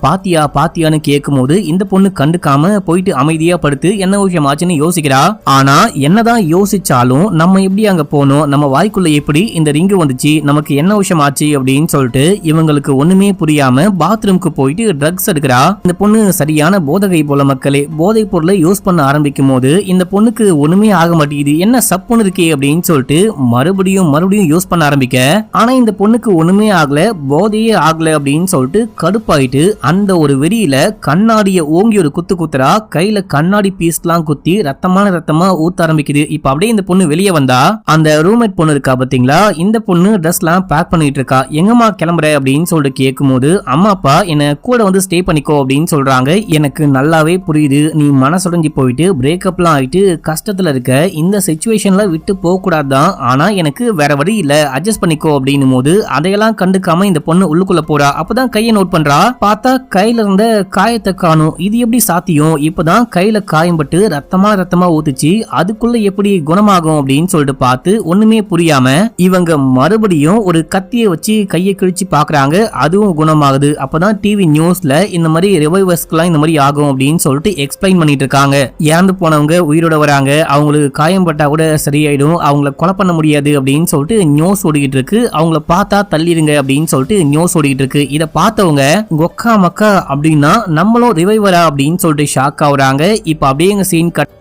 பாத்தியான்னு கேட்கும் போது இந்த பொண்ணு கண்டுக்காம போயிட்டு அமைதியா படுத்து என்ன விஷயம் ஆச்சுன்னு யோசிக்கிறா. ஆனா என்னதான் யோசிச்சாலும் நம்ம எப்படி அங்க போனோம், நம்ம வாய்க்குள்ள எப்படி இந்த ரிங்கு வந்துச்சு, நமக்கு என்ன விஷயம் ஆச்சு அப்படின்னு சொல்லிட்டு இவங்களுக்கு ஒண்ணுமே புரியாம பாத்ரூம்க்கு போயிட்டு ட்ரக்ஸ் எடுக்கிறா. இந்த பொண்ணு சரியான போதகை போல மக்களே. போதை பொருளை யூஸ் பண்ண ஆரம்பிக்கும் போது இந்த பொண்ணுக்கு ஒண்ணுமே ஆக மாட்டேங்குது. என்ன சப்புன்னு இருக்கே அப்படின்னு சொல்லிட்டு மறுபடியும் யூஸ் பண்ண ஆரம்பிக்க, ஆனா இந்த பொண்ணுக்கு ஒண்ணுமே ஆகல, போதையே ஆகல அப்படின்னு சொல்லிட்டு கடுப்பாயிட்டு அந்த ஒரு வெறியில கண்ணாடிய ஓங்கி ஒரு குத்துறா. கையில கண்ணாடி பீஸ்லாம் குத்தி ரத்தமா ஊத்த ஆரம்பிக்குது. இப்ப அப்படியே இந்த பொண்ணு வெளியே வந்தா அந்த ரூம்மேட் பொண்ணு இருக்கா பாத்தீங்களா, இந்த பொண்ணு ட்ரெஸ் எல்லாம் பேக் பண்ணிட்டு இருக்கா. எங்கம்மா கிளம்புற அப்படின்னு சொல்லிட்டு கேட்கும் போது அம்மா அப்பா என்ன கூட வந்து ஸ்டே பண்ணிக்கோ அப்படின்னு சொல்றாங்க. எனக்கு நல்லாவே புரியுது, நீ மனசுடைஞ்சு போயிட்டு பிரேக்கப்லாம் ஆயிட்டு கஷ்டத்துல இருக்க, இந்த சிச்சுவேஷன்ல விட்டு போக கூடாதுதான், ஆனா எனக்கு வேற வழி இல்ல, அட்ஜஸ்ட் பண்ணிக்கோ அப்படின்னு போது அதையெல்லாம் கண்டுக்காம இந்த பொண்ணு உள்ளுக்குள்ள போறா. அப்பதான் கையை நோட் பண்றா. பார்த்தா கையில இருந்த காயத்தை காணும். இது எப்படி சாத்தியம், இப்பதான் கையில காயம் பட்டு ரத்தமா ஊத்துச்சு, அதுக்குள்ள எப்படி குணமாகும் அப்படின்னு சொல்லிட்டு பார்த்து ஒண்ணுமே புரியாம இவங்க மறுபடியும் ஒரு கத்தியை வச்சு கையை கிழிச்சு பாக்குறாங்க. அதுவும் குணமாகுது. அப்பதான் டிவி நியூஸ்ல இந்த மாதிரி ரிவைவர்ஸ்க்குலாம் இந்த மாதிரி ஆகும் அப்படின்னு சொல்லிட்டு எக்ஸ்பிளைன் பண்ணிட்டு இருக்காங்க. இறந்து போனவங்க உயிரோட வராங்க, அவங்களுக்கு காயம் பட்டா கூட சரியாயிடும், அவங்கள கொலை பண்ண முடியாது அப்படின்னு சொல்லிட்டு நியூஸ் ஓடிக்கிட்டு இருக்கு. அவங்கள பார்த்தா தள்ளிடுங்க அப்படின்னு சொல்லிட்டு நியூஸ் ஓடிக்கிட்டு இருக்கு. இதை பார்த்தவங்க கொக்கா மக்கா அப்படின்னா நம்மளும் ரிவைவரா அப்படின்னு சொல்லிட்டு ஷாக் ஆகுறாங்க. இப்ப அப்படியே சீன் கட்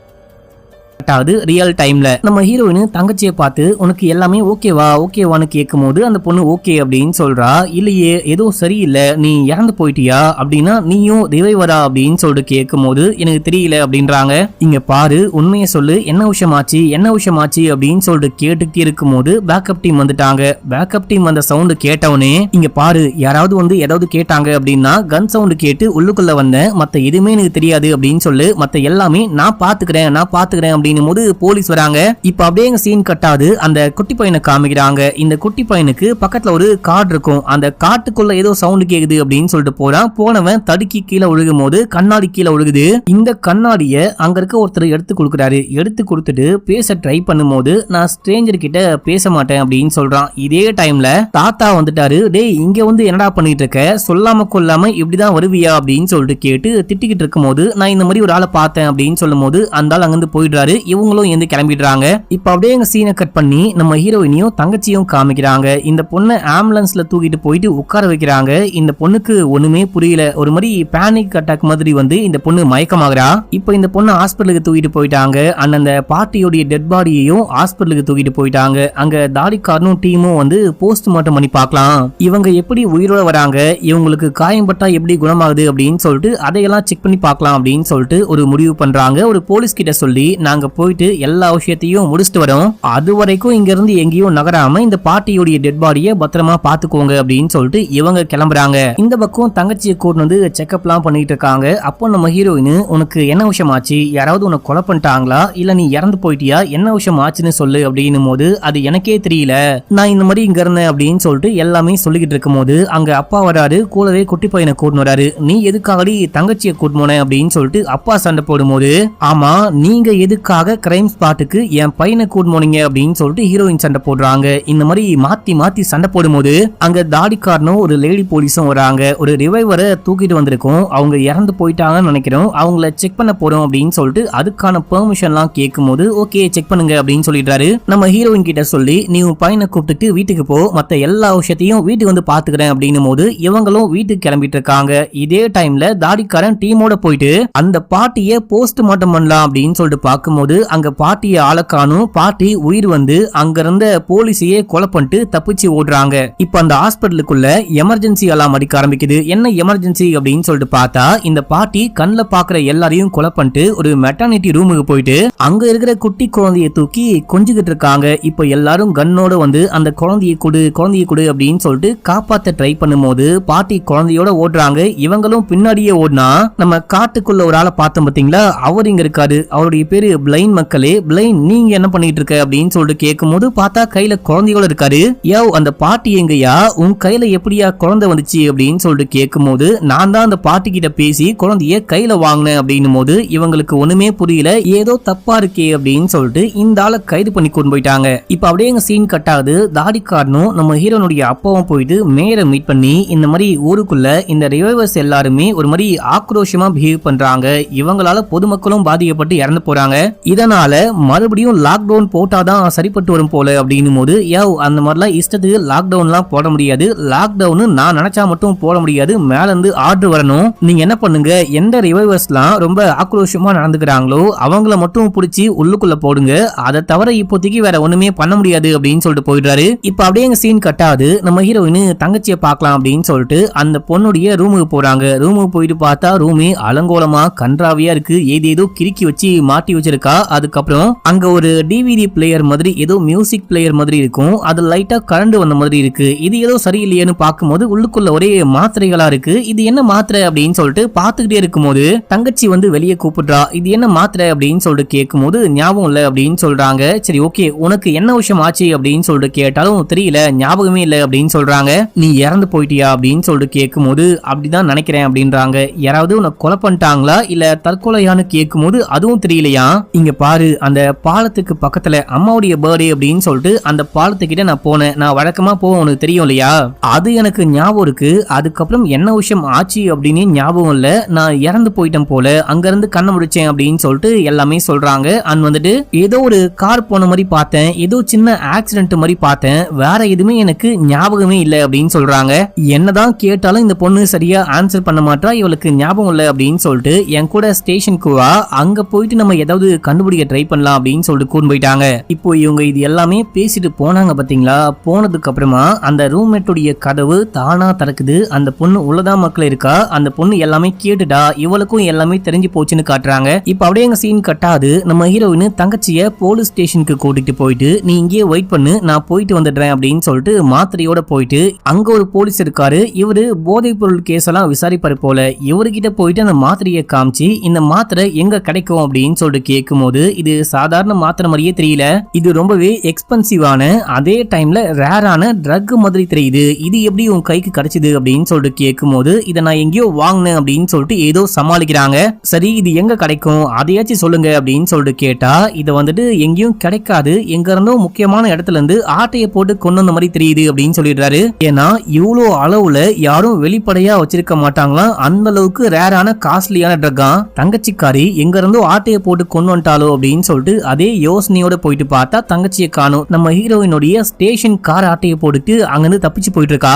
அதாவது ரியல் டைம்ல நம்ம ஹீரோயின் தங்கச்சியை பார்த்து உனக்கு எல்லாமே ஓகேவான்னு கேட்கும் போது அந்த பொண்ணு ஓகே அப்படின்னு சொல்றா. இல்லையே ஏதோ சரியில்லை, நீ இறந்து போயிட்டியா, அப்படின்னா நீயும் ரிவைவரா அப்படின்னு சொல்லிட்டு கேட்கும் போது எனக்கு தெரியல அப்படின்றாங்க. இங்க பாரு உண்மையை சொல்லு, என்ன விஷயமாச்சு அப்படின்னு சொல்லிட்டு கேட்டுக்கிட்டே இருக்கும் போது பேக்கப் டீம் வந்துட்டாங்க. பேக்கப் டீம் வந்த சவுண்ட் கேட்டவனே இங்க பாரு யாராவது வந்து ஏதாவது கேட்டாங்க அப்படின்னா கன் சவுண்ட் கேட்டு உள்ளுக்குள்ள வந்தேன், மத்த எதுவுமே எனக்கு தெரியாது அப்படின்னு சொல்லு, மத்த எல்லாமே நான் பாத்துக்கிறேன் அப்படின்னும் போது போலீஸ் வராங்க. இப்ப அப்படியே எங்க சீன் கட்டாது அந்த குட்டி பையனை காமிக்கிறாங்க. இந்த குட்டி பையனுக்கு பக்கத்துல ஒரு கார்டு இருக்கும். அந்த காட்டுக்குள்ள ஏதோ சவுண்ட் கேக்குது அப்படின்னு சொல்லிட்டு போனவன் தடுக்கி கீழே ஒழுகும் போது கண்ணாடி கீழே ஒழுகுது. இந்த கண்ணாடிய அங்க இருக்க ஒருத்தர் எடுத்து கொடுக்குறாரு. எடுத்து கொடுத்துட்டு பேச ட்ரை பண்ணும்போது நான் ஸ்ட்ரேஞ்சர் கிட்ட பேச மாட்டேன் அப்படின்னு சொல்றான். இதே டைம்ல தாத்தா வந்துட்டாரு. டேய் இங்க வந்து என்னடா பண்ணிட்டு இருக்க, சொல்லாம கொல்லாம இப்படிதான் வருவியா அப்படின்னு சொல்லிட்டு கேட்டு திட்டிக்கிட்டு இருக்கும் போது நான் இந்த மாதிரி ஒரு ஆளை பார்த்தேன் அப்படின்னு சொல்லும் போது அந்த ஆள் அங்கிருந்து போயிடுறாரு. இவங்களும் எந்த கிளம்பிடுறாங்க. இப்ப அப்படியே எங்க சீனை கட் பண்ணி நம்ம ஹீரோயினியும் தங்கச்சியும் காமிக்கிறாங்க. இந்த பொண்ணை ஆம்புலன்ஸ்ல தூக்கிட்டு போயிட்டு உட்கார வைக்கிறாங்க. இந்த பொண்ணுக்கு ஒண்ணுமே புரியல, ஒரு மாதிரி பேனிக் அட்டாக் மாதிரி வந்து இந்த பொண்ணு மயக்கமாகறா. இப்ப இந்த பொண்ணு ஹாஸ்பிட்டலுக்கு தூக்கிட்டு போயிட்டாங்க. அந்த பார்ட்டியோட டெட் பாடியையும் ஹாஸ்பிட்டலுக்கு தூக்கிட்டு போயிட்டாங்க. அங்க தாடிக்காரனும் டீமும் வந்து போஸ்ட்மார்ட்டம் பண்ணி பார்க்கலாம், இவங்க எப்படி உயிரோட வராங்க, இவங்களுக்கு காயம்பட்டா எப்படி குணமாகுது அப்படின்னு சொல்லிட்டு அதையெல்லாம் செக் பண்ணி பார்க்கலாம் அப்படின்னு சொல்லிட்டு ஒரு முடிவு பண்றாங்க. ஒரு போலீஸ் கிட்ட சொல்லி நாங்க போயிட்டு எல்லா விஷயத்தையும் முடிச்சுட்டு வரோம், அது வரைக்கும் இங்க இருந்து எங்கேயும் நகராம இந்த பார்ட்டியோட டெட் பாடியை பத்திரமா பாத்துக்கோங்க அப்படின்னு சொல்லிட்டு இவங்க கிளம்புறாங்க. இந்த பக்கம் தங்கச்சியை கூட்டு வந்து செக்அப் எல்லாம் பண்ணிட்டு இருக்காங்க. அப்போ நம்ம ஹீரோயின் உனக்கு என்ன விஷயம் ஆச்சு, யாராவது உனக்கு கொலை பண்ணிட்டாங்களா, இல்ல நீ இறந்து போயிட்டியா, என்ன விஷயம் ஆச்சுன்னு சொல்லு அப்படின்னும் போது அது எனக்கே தெரியல, நான் இந்த மாதிரி இங்க இருந்தேன் அப்படின்னு சொல்லிட்டு எல்லாமே சொல்லிக்கிட்டு இருக்கும் போது அங்க அப்பா வராரு. கூடவே குட்டி பையனை கூட்டு வராரு. நீ எதுக்காகடி தங்கச்சியை கூட்டு போன அப்படின்னு சொல்லிட்டு அப்பா சண்டை போடும் போது ஆமா நீங்க எதுக்காக கிரைம் ஸ்பாட்டுக்கு என் பையனை கூட்டு போனீங்க அப்படின்னு சொல்லிட்டு ஹீரோயின் சண்டை போடுறாங்க. இந்த மாதிரி மாத்தி சண்டை போடும் போது அங்க தாடிக்காரனும் ஒரு லேடி போலீஸும் வராங்க. ஒரு ரிவைவரை தூக்கிட்டு வந்திருக்கோம், அவங்க இறந்து போயிட்டாங்கன்னு நினைக்கிறோம், அவங்கள செக் பண்ண போறோம் அப்படின்னு சொல்லிட்டு அதுக்கான பெர்மிஷன் எல்லாம் கேட்கும் போது ஓகே செக் பண்ணுங்க அப்படின்னு சொல்லிடுறாரு. நம்ம ஹீரோயின் கிட்ட சொல்லி நீ உன் பையனை கூப்பிட்டு வீட்டுக்கு போ, மத்த எல்லா விஷயத்தையும் வீட்டுக்கு வந்து பாத்துக்கிறேன் அப்படின்னும் போது இவங்களும் வீட்டுக்கு கிளம்பிட்டு இருக்காங்க. இதே டைம்ல தாடிக்காரன் டீமோட போயிட்டு அந்த பாட்டியை போஸ்ட்மார்ட்டம் பண்ணலாம் அப்படின்னு சொல்லிட்டு பார்க்கும்போது அங்க பாட்டியை ஆளக்கானும், பாட்டி உயிர் வந்து அங்க இருந்த போலீஸையே கொலை பண்ணிட்டு தப்பிச்சு ஓடுறாங்க. இப்ப அந்த ஹாஸ்பிட்டலுக்குள்ள எமர்ஜென்சி எல்லாம் அடிக்க ஆரம்பிக்குது. என்ன எமர்ஜென்சி அப்படின்னு சொல்லிட்டு பார்த்தா இந்த பாட்டி கண்ணில் பாக்குற எல்லாரையும் கொலை பண்ணிட்டு ஒரு மெட்டர்னிட்டி ரூமுக்கு போயிட்டு அங்க இருக்கிற குட்டி குழந்தைய தூக்கி கொஞ்சிக்கிட்டு இருக்காங்க. இப்ப எல்லாரும் கண்ணோட வந்து அந்த குழந்தைய கொடு அப்படின்னு சொல்லிட்டு காப்பாத்த ட்ரை பண்ணும்போது பாட்டி குழந்தையோட ஓடுறாங்க. இவங்களும் பின்னாடியே ஓடினா நம்ம காட்டுக்குள்ள ஒரு ஆளை பார்த்தோம் பாத்தீங்களா, அவர் இங்க இருக்காரு. அவருடைய பேரு பிளைன். மக்களே பிளைன் நீங்க என்ன பண்ணிட்டு இருக்க அப்படின்னு சொல்லிட்டு கேட்கும் போது பார்த்தா கையில குழந்தையோட இருக்காரு. அந்த பாட்டி எங்கயா, உன் கையில எப்படியா குழந்தை வந்துச்சு அப்படின்னு சொல்லிட்டு கேட்கும் போது நான் தான் அந்த பாட்டி கிட்ட பேசி குழந்தைய கையில வாங்கினேன் அப்படின்னும் போது இவங்களுக்கு ஒண்ணுமே புரியல, ஏதோ தப்பா இருக்கே அப்படின்னு சொல்லிட்டு இந்த ஆளை கைது பண்ணி கொண்டு போயிட்டாங்க. இப்ப அப்படியே எங்க சீன் கட் ஆகுது. தாடிக்காரனும் நம்ம ஹீரோனுடைய அப்பாவும் போயிட்டு மேயரை மீட் பண்ணி இந்த மாதிரி ஊருக்குள்ள இந்த ரிவைவர்ஸ் எல்லாருமே ஒரு மாதிரி ஆக்ரோஷமா பிஹேவ் பண்றாங்க, இவங்களால பொதுமக்களும் பாதிக்கப்பட்டு இறந்து போறாங்க, இதனால மறுபடியும் லாக்டவுன் போட்டாதான் சரிப்பட்டு வரும் போல அப்படின்னும் போது அந்த மாதிரிலாம் இஷ்டத்துக்கு லாக்டவுன்லாம் போட முடியாது, லாக்டவுன் நான் நினைச்சா மட்டும் போட முடியாது, மேல இருந்து ஆர்டர் வரணும், நீங்க என்ன பண்ணுங்க எந்த ரிவைவர்ஸ்லாம் ரொம்ப ஆக்ரோஷமா நடந்துக்கிறாங்களோ அவங்கள மட்டும் பிடிச்சி உள்ளுக்குள்ள போடுங்க, அதை தவிர இப்போதைக்கு வேற ஒண்ணுமே பண்ண முடியாது அப்படின்னு சொல்லிட்டு போயிடுறாரு. இப்ப அப்படியே எங்க சீன் கட்டாது. நம்ம ஹீரோயின் தங்கச்சியை பார்க்கலாம் அப்படின்னு சொல்லிட்டு அந்த பொண்ணுடைய ரூமுக்கு போறாங்க. ரூமுக்கு போயிட்டு பார்த்தா ரூமே அலங்கோலமா கன்றாவியா இருக்கு, ஏதேதோ கிறுக்கி வச்சு மாட்டி வச்சிருக்கா. அதுக்கப்புறம் அங்க ஒரு டிவிடி பிளேயர் மாதிரி ஏதோ மியூசிக் பிளேயர் மாதிரி இருக்கும், அது லைட்டா கரண்ட் வந்த மாதிரி இருக்கு. இது ஏதோ சரியில்லையேன்னு பார்க்கும்போது உள்ளுக்குள்ள ஒரே மாத்திரைகளா இருக்கு. இது என்ன மாத்திரை அப்படின்னு சொல்லிட்டு பாத்துக்கிட்டே இருக்கும்போது தங்கச்சி வந்து வெளியே கூப்பிடுறா. இது என்ன மாத்திரை அப்படின்னு சொல்லிட்டு கேட்கும்போது ஞாபகம் இல்ல அப்படின்னு சொல்றாங்க. சரி ஓகே உனக்கு என்ன விஷயம் ஆச்சு அப்படின்னு சொல்லிட்டு கேட்டாலும் தெரியல, ஞாபகமே இல்ல அப்படின்னு சொல்றாங்க. நீ இறந்து போயிட்டியா அப்படின்னு சொல்லிட்டு கேட்கும்போது அப்படிதான் நினைக்கிறேன் அப்படின்றாங்க. யாராவது உனக்கு கொலை பண்ணிட்டாங்களா இல்ல தற்கொலையான்னு கேட்கும்போது அதுவும் தெரியலையா. இங்க பாரு அந்த பாலத்துக்கு பக்கத்துல அம்மாவுடைய பர்த்டே அப்படின்னு சொல்லிட்டு அந்த பாலத்துக்கிட்ட நான் போனேன், நான் வழக்கமா போவேன், உனக்கு தெரியும் இல்லையா, அது எனக்கு ஞாபகம் இருக்கு, அதுக்கப்புறம் என்ன விஷயம் ஆச்சு அப்படின்னு ஞாபகம் இல்ல, நான் இறந்து போயிட்டேன் போல, அங்க இருந்து கண்ணை முடிச்சேன் அப்படின்னு சொல்லிட்டு எல்லாமே சொல்றாங்க. அண்ட் வந்துட்டு ஏதோ ஒரு கார் போன மாதிரி பார்த்தேன், ஏதோ சின்ன ஆக்சிடென்ட் மாதிரி பார்த்தேன், வேற எதுவுமே எனக்கு ஞாபகமே இல்லை அப்படின்னு சொல்றாங்க. என்னதான் கேட்டாலும் இந்த பொண்ணு சரியா ஆன்சர் பண்ண மாட்டா, இவளுக்கு ஞாபகம் இல்லை அப்படின்னு சொல்லிட்டு என் கூட ஸ்டேஷனுக்கு வா, அங்க போயிட்டு நம்ம ஏதாவது கண்டுபிடிக்க ட்ரை பண்ணலாம் அப்படின்னு சொல்லிட்டு கூண்டு போயிட்டாங்க. இப்போ இவங்க இது எல்லாமே பேசிட்டு போனாங்க பாத்தீங்களா. போனதுக்கு அப்புறமா அந்த ரூம்மேட்டுடைய கதவு தானா திறக்குது. அந்த பொண்ணு உள்ளதா மக்கள் இருக்கா. அந்த பொண்ணு எல்லாமே கேட்டுட்டா. இவளுக்கும் எல்லாமே தெரிஞ்சு போச்சுன்னு காட்டுறாங்க. இப்ப அப்படியே எங்க சீன் கட்டாது. நம்ம ஹீரோயின் தங்கச்சிய போலீஸ் ஸ்டேஷனுக்கு கூட்டிட்டு போயிட்டு நீ இங்கேயே வெயிட் பண்ணு, நான் போயிட்டு வந்துடுறேன் அப்படின்னு சொல்லிட்டு மாத்திரையோட போயிட்டு அங்க ஒரு போலீஸ் இருக்காரு. இவரு போதைப் பொருள் கேஸ் எல்லாம் விசாரிப்பாரு போல. இவர்கிட்ட போயிட்டு அந்த மாத்திரையை காமிச்சு இந்த மாத்திரை எங்க கிடைக்கும் அப்படின்னு சொல்லிட்டு கேட்கும் போது இது சாதாரண மாத்திரை மாதிரியே தெரியல, இது ரொம்பவே எக்ஸ்பென்சிவான அதே டைம்ல ரேரான ட்ரக் மாதிரி தெரியுது, இது எப்படி உன் கைக்கு கிடைச்சது அப்படின்னு சொல்லிட்டு கேட்கும் போது இதை நான் எங்கேயோ வாங்கினேன் அப்படின்னு சொல்லிட்டு ஏதோ சமாளிக்கிறாங்க. சரி இது எங்க கிடைக்கும் அதையாச்சும் சொல்லுங்க அப்படின்னு சொல்லிட்டு கேட்டா இதை வந்துட்டு எங்கேயும் கிடைக்காது, எங்க இருந்தோ முக்கியமான இடத்துல இருந்து ஆட்டையை போட்டு கொண்டு வந்த மாதிரி தெரியுது அப்படின்னு சொல்லிடுறாரு. ஏன்னா இவ்வளோ அளவுல யாரும் வெளிப்படையா வச்சிருக்க மாட்டாங்களாம், அந்த அளவுக்கு ரேரான காஸ்ட்லியான ட்ரக்கா. தங்கச்சிக்காரி எங்க இருந்தோ ஆட்டையை போட்டு கொண்டு வந்துட்டாலோ அப்படின்னு சொல்லிட்டு அதே யோசனையோட போயிட்டு பார்த்தா தங்கச்சியை காணும். நம்ம ஹீரோயினுடைய ஸ்டேஷன் கார் ஆட்டையை போட்டுட்டு அங்கிருந்து தப்பிச்சு போயிட்டு இருக்கா.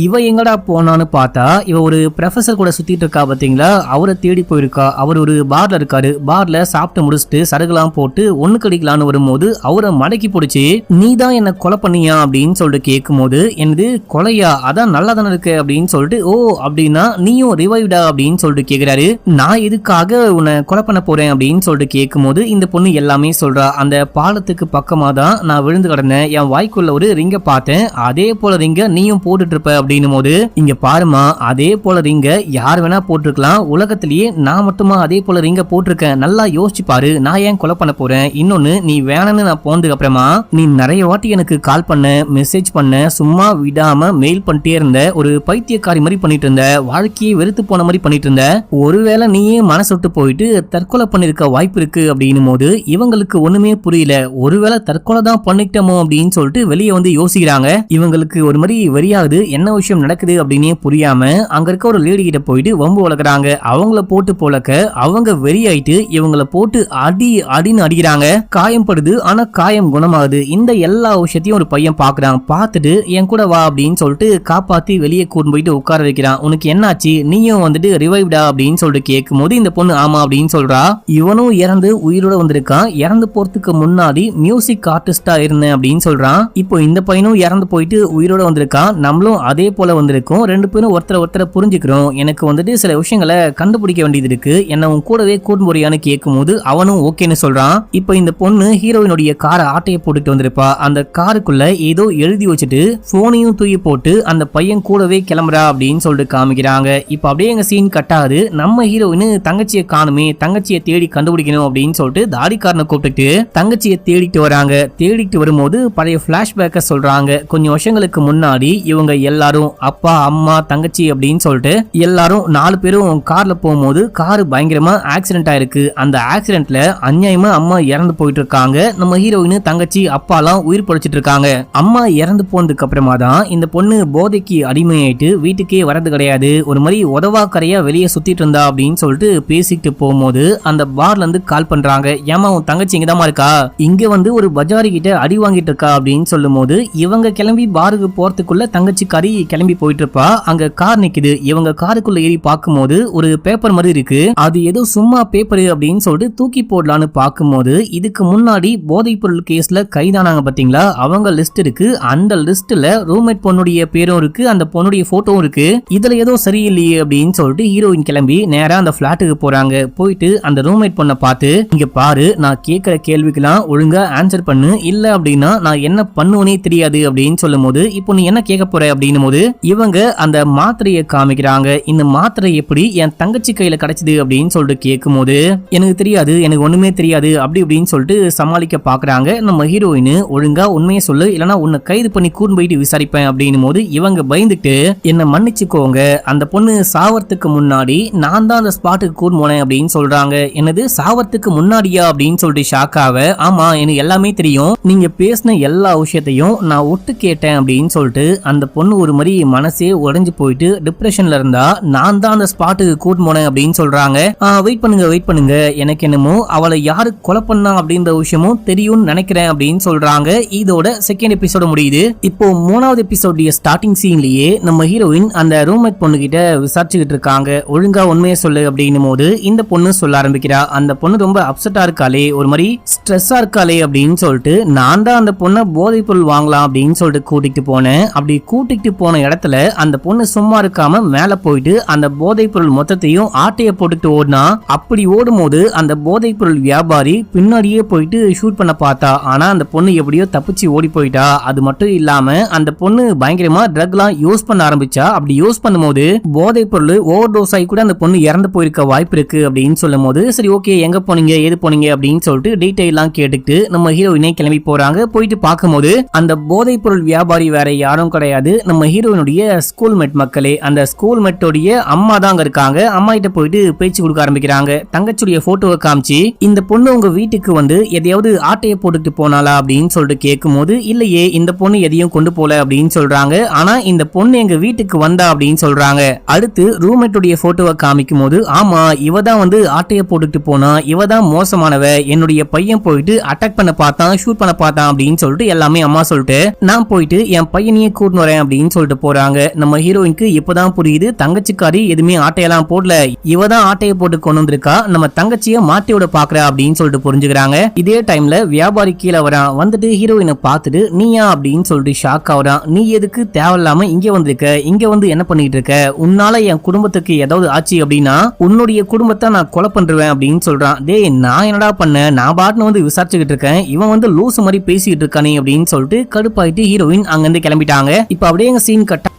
இவ எங்கடா போனான்னு பார்த்தா இவ ஒரு ப்ரொஃபசர் கூட சுத்திட்டு இருக்கா பாத்தீங்களா. அவரை தேடி போயிருக்கா. அவர் ஒரு பார்ல இருக்காரு. பார்ல சாப்பிட்டு முடிச்சுட்டு சரகுலாம் போட்டு ஒண்ணு கடிக்கலான்னு வரும்போது அவரை மடக்கி பிடிச்சி நீ தான் என்ன கொலை பண்ணியா அப்படின்னு சொல்லிட்டு கேட்கும் போது என்னது கொலையா, அதான் நல்லா தானே இருக்கு அப்படின்னு சொல்லிட்டு ஓ அப்படின்னா நீயும் ரிவைவ்டா அப்படின்னு சொல்லிட்டு கேக்குறாரு. நான் எதுக்காக உன்னை கொலை பண்ண போறேன் அப்படின்னு சொல்லிட்டு கேட்கும் போது இந்த பொண்ணு எல்லாமே சொல்றா. அந்த பாலத்துக்கு பக்கமா தான் நான் விழுந்து கிடந்தேன், என் வாய்க்குள்ள ஒரு ரிங்க பார்த்தேன், அதே போல ரிங்க நீயும் போட்டுட்டு இருப்ப அப்படின்னும் போது இங்க பாருமா அதே போல ரிங்க யார் வேணா போட்டிருக்கலாம், உலகத்திலேயே நான் மட்டுமா அதே போல ரிங்க போட்டிருக்கேன், நல்லா யோசிச்சு பாரு, நான் ஏன் கொலை பண்ண போறேன். இன்னொன்னு நீ வேணும்னு நான் போனதுக்கு அப்புறமா நீ நிறைய வாட்டி எனக்கு கால் பண்ண, மெசேஜ் பண்ண, சும்மா விடாம மெயில் பண்ணிட்டே இருந்த, ஒரு பைத்தியக்காரி மாதிரி பண்ணிட்டு இருந்த, வாழ்க்கையை வெறுத்து போன மாதிரி பண்ணிட்டு இருந்த, ஒருவேளை நீயே மனசு விட்டு போயிட்டு தற்கொலை பண்ணிருக்க வாய்ப்பு இருக்கு அப்படின்னும் போது இவங்களுக்கு ஒண்ணுமே புரியல. ஒருவேளை தற்கொலை தான் பண்ணிட்டோமோ அப்படின்னு சொல்லிட்டு வெளியே வந்து யோசிக்கிறாங்க. இவங்களுக்கு ஒரு மாதிரி வெறியாகுது, என்ன விஷயம் நடக்குது அப்படின்னே புரியாம அங்க இருக்க ஒரு லேடி கிட்ட போயிட்டு வம்பு வளர்க்குறாங்க. அவங்கள போட்டு போலக்க அவங்க வெறியாயிட்டு இவங்களை போட்டு அடின்னு அடிக்கிறாங்க. காயம் படுது, ஆனா காயம் குணமாகுது. இந்த எல்லா விஷயத்தையும் ஒரு பையன் பாக்குறான். பார்த்துட்டு என் கூட வா அப்படின்னு சொல்லிட்டு காப்பாத்தி வெளியே கூட்டு போயிட்டு உட்கார வைக்கிறான். உனக்கு என்னாச்சு, நீயும் வந்துட்டு ரிவைவ்டா அப்படின்னு சொல்லிட்டு கேட்கும் போது இந்த பொண்ணு ஆமா அப்படின்னு சொல்றா. இவனும் இறந்து உயிரோட வந்திருக்கான், இறந்து போறதுக்கு முன்னாடி மியூசிக் ஆர்டிஸ்டா இருந்தேன் அப்படின்னு சொல்றான். இப்போ இந்த பையனும் இறந்து போயிட்டு உயிரோட வந்திருக்கான், நம்மளும் அதே போல வந்திருக்கோம், ரெண்டு பேரும் ஒருத்தரை புரிஞ்சுக்கிறோம், எனக்கு வந்துட்டு சில விஷயங்களை கண்டுபிடிக்க வேண்டியது இருக்கு, என்ன உன் கூடவே கூட்டு போறியான்னு கேட்கும் போது அவனும் ஓகேன்னு சொல்றான். இப்போ இந்த பொண்ணு ஹீரோயினுடைய காரை ஆட்டையை போட்டுட்டு வந்திருப்பா. அந்த காருக்குள்ள ஏதோ எழுதி வச்சுட்டு போனையும் தூக்கி போட்டு அந்த பையன் கூடவே கிளம்புறா அப்படின்னு சொல்லிட்டு காமிக்கிறாங்க. இப்போ அப்படியே எங்க சீன் கட்டாது. நம்ம ஹீரோயின் தங்கச்சியை காணுமே, தங்கச்சியை தேடி கண்டுபிடிக்கணும் அப்படின்னு சொல்லிட்டு தாடிக்காரனை கூப்பிட்டு தங்கச்சியை தேடிட்டு வராங்க. தேடிட்டு வரும்போது பழைய பிளாஷ்பேக்க சொல்றாங்க. கொஞ்சம் வருஷங்களுக்கு முன்னாடி இவங்க எல்லாரும் அப்பா அம்மா தங்கச்சி அப்படின்னு சொல்லிட்டு எல்லாரும் 4 பேரும் கார்ல போகும்போது கார் பயங்கரமா ஆக்சிடென்ட் ஆயிருக்கு. அந்த ஆக்சிடென்ட்ல அநியாயமா அம்மா இறந்து போயிட்டு இருக்காங்க. நம்ம ஹீரோயின் தங்கச்சி அப்பா எல்லாம் உயிர் பழிச்சிட்டு இருக்காங்க. அம்மா இறந்து போனதுக்கு அப்புறமா தான் இந்த பொண்ணு போதைக்கு அடிமையாயிட்டு வீட்டுக்கே வரது கிடையாது, ஒரு மாதிரி உதவாக்கரையா வெளியே சுத்திட்டு இருந்தா அப்படின்னு சொல்லிட்டு பேசிக்கிட்டு போகும்போது அந்த பார்ல இருந்து கால் பண்றாங்க. ஏமா உன் தங்கச்சி இங்கதாமா இருக்கா, இங்க வந்து ஒரு பஜாரி கிட்ட அடி வாங்கிட்டு இருக்கா அப்படின்னு சொல்லும் போது இவங்க கிளம்பி பாருக்கு போறதுக்குள்ள தங்கச்சி கறி கிளம்பி போயிட்டு இருப்பா. அங்க கார் நிக்குது. இவங்க காருக்குள்ள ஏறி பார்க்கும்போது ஒரு பேப்பர் மாதிரி இருக்கு. அது ஏதோ சும்மா பேப்பர் அப்படின்னு சொல்லிட்டு தூக்கி போடலான்னு பார்க்கும்போது இதுக்கு முன்னாடி போதைப் பொருள் கேஸ்ல கைதானாங்க பாத்தீங்களா, அவங்க லிஸ்ட் இருக்கு. அந்த லிஸ்ட்ல ரூம்மேட் பொண்ணுடைய பேரும் இருக்கு, அந்த பொண்ணுடைய போட்டோவும் இருக்கு. இதுல ஏதோ சரியில்லையே அப்படின்னு சொல்லிட்டு ஹீரோயின் கிளம்பி நேரா அந்த பிளாட்டுக்கு போறாங்க. போயிட்டு அந்த ரூம்மேட் பொண்ணை பார்த்து இங்க பாரு, நான் கேட்கிற கேள்விக்கெல்லாம் ஒழுங்கா ஆன்சர் பண்ணு, இல்ல அப்படின்னா நான் என்ன பண்ணுவனே தெரியாது அப்படின்னு சொல்லும் போது இப்போ நீ என்ன கேட்க போற அப்படின்னும் போது இவங்க அந்த மாத்திரையை காமிக்கிறாங்க. இந்த மாத்திரை எப்படி என் தங்கச்சி கையில கிடைச்சது அப்படின்னு சொல்லிட்டு கேட்கும் போது எனக்கு தெரியாது, எனக்கு ஒண்ணுமே தெரியாது அப்படி இப்படின்னு சொல்லிட்டு சமாளிக்க பாக்குறாங்க. நம்ம ஹீரோயின் ஒழுங்கா உண்மையை சொல்லு, இல்லனா உன்னை கைது பண்ணி கூண்டு போயிட்டு விசாரிப்பேன் அப்படின்னும் போது இவங்க பயந்துட்டு என்ன மன்னிச்சுக்கோங்க, அந்த பொண்ணு சாவறதுக்கு முன்னாடி நான் தான் அந்த ஸ்பாட்டுக்கு கூண்டு போனேன் அப்படின்னு சொல்றாங்க. என்னது சாவறதுக்கு முன்னாடியா அப்படின்னு சொல்லிட்டு ஷாக்காவ, ஆமா எனக்கு எல்லாமே தெரியும், நீங்க பேசின எல்லா விஷயத்தையும் நான் ஒட்டு கேட்டேன் அப்படின்னு சொல்லிட்டு அந்த பொண்ணு ஒரு மாதிரி மனசே உடைஞ்சு போயிட்டு டிப்ரெஷன்ல இருந்தா நான் தான் அந்த ஸ்பாட்டுக்கு கூட்டு போனேன் அப்படின்னு சொல்றாங்க. வெயிட் பண்ணுங்க எனக்கு என்னமோ அவளை யாரு கொலை பண்ணா அப்படின்ற விஷயமும் தெரியும்னு நினைக்கிறேன் அப்படின்னு சொல்றாங்க. இதோட செகண்ட் எபிசோட முடியுது. இப்போ மூணாவது எபிசோடைய ஸ்டார்டிங் சீன்லயே நம்ம ஹீரோயின் அந்த ரூம்மேட் பொண்ணு கிட்ட விசாரிச்சுக்கிட்டு இருக்காங்க. ஒழுங்கா உண்மையை சொல்லு அப்படின்னும் போது இந்த பொண்ணு சொல்ல ஆரம்பிக்கிறா. அந்த பொண்ணு ரொம்ப அப்செட்டா இருக்காளே, ஒரு மாதிரி ஸ்ட்ரெஸ்ஸா இருக்காளே அப்படின்னு சொல்லிட்டு நான் தான் அந்த பொண்ணை போதைப் பொருள் வாங்கலாம் அப்படின்னு சொல்லிட்டு கூட்டிட்டு போனேன். அப்படி கூட்டிட்டு போன இடத்துல அந்த பொண்ணு சும்மா இருக்காம மேல போயிட்டு அந்த போதைப் பொருள் மொத்தத்தையும் ஆட்டைய போட்டுட்டு ஓடினா. அப்படி ஓடும் போது அந்த போதைப் பொருள் வியாபாரி பின்னாடியே போயிட்டு ஷூட் பண்ண பார்த்தா. ஆனா அந்த பொண்ணு எப்படியோ தப்பிச்சு ஓடி போயிட்டா. அது மட்டும் இல்லாம அந்த பொண்ணு பயங்கரமா ட்ரக்லாம் யூஸ் பண்ண ஆரம்பிச்சா. அப்படி யூஸ் பண்ணும்போது போதைப் பொருள் ஓவர் டோஸ் ஆகி கூட அந்த பொண்ணு இறந்து போயிருக்க வாய்ப்பு இருக்கு அப்படின்னு சொல்லும் போது சரி ஓகே எங்க போனீங்க ஏது போனீங்க அப்படின்னு சொல்லிட்டு டீடைல்லாம் கேட்டுட்டு நம்ம ஹீரோயினை கிளம்பி போறாங்க. போயிட்டு பார்க்கும்போது அந்த போதைப் பொருள் வியாபாரி வேற யாரும் கிடையாது, நம்ம ஹீரோயினுடைய ஸ்கூல் மேட் மக்களே. அந்த ஸ்கூல் மேட்டோடைய அம்மா தான் அங்க இருக்காங்க. அம்மா கிட்ட போயிட்டு பேச்சு கொடுக்க ஆரம்பிக்கிறாங்க. தங்கச்சியுடைய போட்டோவை காமிச்சு இந்த பொண்ணு உங்க வீட்டுக்கு வந்து எதையாவது ஆட்டையை போட்டுட்டு போனாலா அப்படின்னு சொல்லிட்டு கேட்கும் போது இல்லையே இந்த பொண்ணு எதையும் கொண்டு போல அப்படின்னு சொல்றாங்க. ஆனா இந்த பொண்ணு எங்க வீட்டுக்கு வந்தா அப்படின்னு சொல்றாங்க. அடுத்து ரூம்மேட்டுடைய போட்டோவை காமிக்கும் போது ஆமா இவ தான் வந்து ஆட்டையை போட்டுட்டு போனா, இவ தான் மோசமானவ, என்னுடைய பையன் போயிட்டு அட்டாக் பண்ண பார்த்தான், ஷூட் பண்ண பார்த்தான் அப்படின்னு சொல்லிட்டு எல்லாமே அம்மா சொல்லிட்டு நான் போயிட்டு என் பையனையே கூட்டு வரேன் அப்படின்னு சொல்லிட்டு போறாங்க. நம்ம ஹீரோயினுக்கு இப்பதான் புரியுது தங்கச்சிக்காரி எதுவுமே ஆட்டையெல்லாம் போடல, இவ தான் ஆட்டையை போட்டு கொண்டு வந்திருக்கா, நம்ம தங்கச்சிய மாட்டியோட பாக்குறா அப்படின்னு சொல்லிட்டு புரிஞ்சுக்கிறாங்க. இதே டைம்ல வியாபாரி கீழே வரான். வந்துட்டு ஹீரோயினை பார்த்துட்டு நீயா அப்படின்னு சொல்லிட்டு ஷாக் ஆகுறான். நீ எதுக்கு தேவையில்லாம இங்க வந்திருக்க, இங்க வந்து என்ன பண்ணிட்டு இருக்க, உன்னால என் குடும்பத்துக்கு ஏதாவது ஆச்சு அப்படின்னா உன்னுடைய குடும்பத்தை நான் கொலை பண்றேன் அப்படின்னு சொல்றான். டேய் நான் என்னடா பண்ண, நான் பாட்டுன்னு வந்து விசாரிச்சுக்கிட்டு இருக்கேன், இவன் வந்து லூசு மாதிரி பேசிட்டு இருக்கானே அப்படின்னு சொல்லிட்டு கடுப்பாயிட்டு ஹீரோயின் அங்கிருந்து கிளம்பிட்டாங்க. இப்ப அப்படியே சீன் கட்ட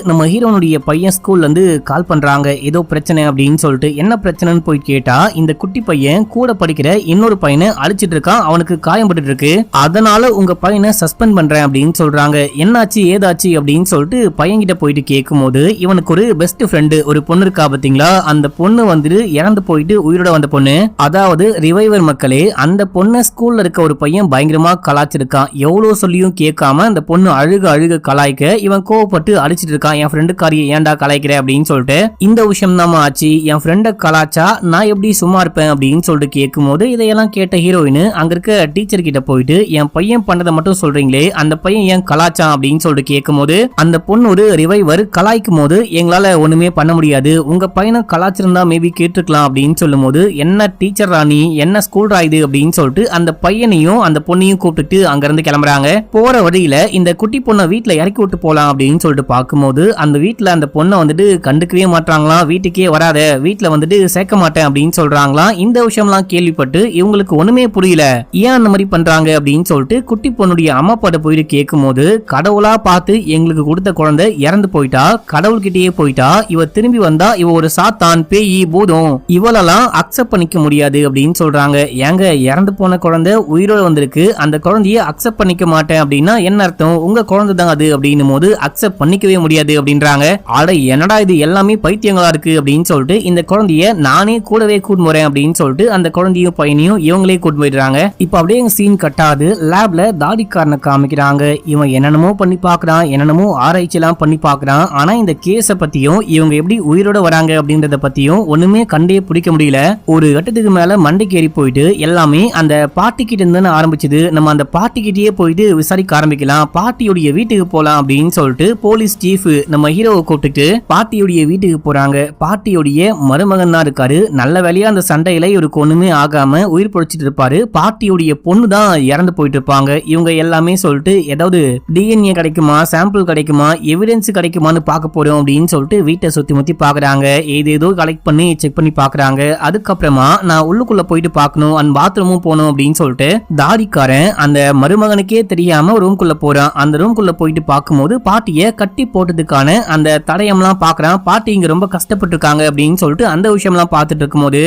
நம்ம ஹீரோனுடைய பையன் ஸ்கூல்ல இருந்து கால் பண்றாங்க. ஏதோ பிரச்சனை அப்படின்னு சொல்லிட்டு என்ன பிரச்சனைன்னு போய் கேட்டா இந்த குட்டி பையன் கூட படிக்கிற இன்னொரு பையனை அடிச்சிட்டு இருக்கான், அவனுக்கு காயம்பட்டு இருக்கு, அதனால உங்க பையனை சஸ்பெண்ட் பண்றேன் அப்படின்னு சொல்றாங்க. என்னாச்சு ஏதாச்சு அப்படின்னு சொல்லிட்டு பையன் கிட்ட போயிட்டு கேட்கும் போது இவனுக்கு ஒரு பெஸ்ட் ஃப்ரெண்டு ஒரு பொண்ணு இருக்கா பாத்தீங்களா, அந்த பொண்ணு வந்துட்டு இறந்து போயிட்டு உயிரோட வந்த பொண்ணு, அதாவது ரிவைவர் மக்களே. அந்த பொண்ணு ஸ்கூல்ல இருக்க ஒரு பையன் பயங்கரமா கலாச்சிருக்கான். எவ்வளவு சொல்லியும் கேட்காம அந்த பொண்ணு அழுக கலாய்க்க இவன் கோவப்பட்டு இருக்கான். என் ஃப்ரெண்டுக்காரியை ஏன்டா கலாய்க்கிற அப்படின்னு சொல்லிட்டு இந்த விஷயம் தான் ஆச்சு, என் ஃப்ரெண்ட கலாச்சா நான் எப்படி சும்மா இருப்பேன் அப்படின்னு சொல்லிட்டு கேட்கும் போது இதையெல்லாம் கேட்ட ஹீரோயின் அங்க இருக்க டீச்சர் கிட்ட போயிட்டு என் பையன் பண்ணதை மட்டும் சொல்றீங்களே, அந்த பையன் ஏன் கலாச்சான் அப்படின்னு சொல்லிட்டு கேட்கும் போது அந்த பொண்ணு ஒரு ரிவைவர் கலாய்க்கும் போது எங்களால ஒண்ணுமே பண்ண முடியாது, உங்க பையனை கலாச்சிருந்தா மேபி கேட்டுக்கலாம் அப்படின்னு சொல்லும் போது என்ன டீச்சர் ராணி என்ன ஸ்கூல் ராயுது அப்படின்னு சொல்லிட்டு அந்த பையனையும் அந்த பொண்ணையும் கூப்பிட்டு அங்க இருந்து கிளம்புறாங்க. போற வழியில இந்த குட்டி பொண்ணை வீட்டுல இறக்கி விட்டு போலாம் அப்படின்னு சொல்லிட்டு பார்க்கும்போது அந்த வீட்டுல அந்த பொண்ணை வந்துட்டு கண்டுக்கவே மாட்டாங்களாம், வீட்டுக்கே வராத, வீட்டுல வந்துட்டு சேர்க்க மாட்டேன் அப்படின்னு சொல்றாங்களாம். இந்த விஷயம்லாம் கேள்விப்பட்டு இவங்களுக்கு ஒண்ணுமே புரியல, ஏன் அந்த மாதிரி பண்றாங்க அப்படின்னு சொல்லிட்டு குட்டி பொண்ணுடைய அம்மா பாட்ட போயிட்டு கேட்கும் போது கடவுளா பார்த்து எங்களுக்கு கொடுத்த குழந்தை இறந்து போயிட்டா, கடவுள்கிட்டயே போயிட்டா, இவ திரும்பி வந்தா இவ ஒரு சாத்தான் பேயி பூதம், இவளெல்லாம் அக்செப்ட் பண்ணிக்க முடியாது அப்படின்னு சொல்றாங்க. ஏங்க இறந்து போன குழந்தை உயிரோட வந்திருக்கு, அந்த குழந்தைய அக்செப்ட் பண்ணிக்க மாட்டேன் அப்படின்னா என்ன அர்த்தம், உங்க குழந்தை தான் அது அப்படின்னும் போது அக்செப்ட் பண்ணிக்கவே முடியாது அப்படின்றாங்க. அட என்னடா இது எல்லாமே பைத்தியங்களா இருக்கு அப்படின்னு சொல்லிட்டு இந்த குழந்தைய நானே கூடவே கூட்டு போறேன் அப்படின்னு சொல்லிட்டு அந்த குழந்தையும் பையனையும் இவங்களே கூட்டு போயிடுறாங்க. இப்ப அப்படியே சீன் கட்டாது லேப்ல தாடிக்காரனை காமிக்கிறாங்க. இவன் என்னென்னமோ பண்ணி பாக்குறான், என்னென்னமோ ஆராய்ச்சி எல்லாம் பண்ணி பாக்குறான். ஆனா இந்த கேஸ பத்தியும் இவங்க எப்படி உயிரோட வராங்க அப்படின்றத பத்தியும் ஒண்ணுமே கண்டே பிடிக்க முடியல. ஒரு கட்டத்துக்கு மேல மண்டைக்கு ஏறி போயிட்டு எல்லாமே அந்த பாட்டி கிட்ட இருந்து ஆரம்பிச்சது, நம்ம அந்த பாட்டி கிட்டயே போயிட்டு விசாரிக்க ஆரம்பிக்கலாம், பாட்டியுடைய வீட்டுக்கு போலாம் அப்படின்னு சொல்லிட்டு போலீஸ் சீஃப் நம்ம ஹீரோவை கூப்பிட்டு பாட்டியுடைய வீட்டுக்கு போறாங்க. பாட்டியுடைய மருமகன் தான் இருக்காரு. நல்ல வேலையா அந்த சண்டையில இவருக்கு ஒண்ணுமே ஆகாம உயிர் பொழைச்சிட்டு இருப்பாரு. பாட்டியுடைய பொண்ணு தான் இறந்து போயிட்டு இருப்பாங்க. இவங்க எல்லாமே சொல்லிட்டு ஏதாவது டிஎன்ஏ கிடைக்குமா, சாம்பிள் கிடைக்குமா, எவிடன்ஸ் கிடைக்குமான்னு பார்க்க போறோம் அப்படின்னு சொல்லிட்டு வீட்டை சுத்தி முத்தி பாக்குறாங்க. ஏதேதோ கலெக்ட் பண்ணி செக் பண்ணி பாக்குறாங்க. அதுக்கப்புறமா நான் உள்ளுக்குள்ள போயிட்டு பார்க்கணும், அந்த பாத்ரூமும் போகணும் அப்படின்னு சொல்லிட்டு தாடிக்காரன் அந்த மருமகனுக்கே தெரியாம ரூம்குள்ள போறான். அந்த ரூம்குள்ள போயிட்டு பார்க்கும்போது பாட்டிய கட்டி போட்டதுக்கான அந்த தடயம்லாம் பாக்குறான். பாட்டி இங்க ரொம்ப கஷ்டப்பட்டு இருக்காங்க அப்படின்னு சொல்லிட்டு அந்த விஷயம்லாம் பார்த்துட்டு இருக்கும்போது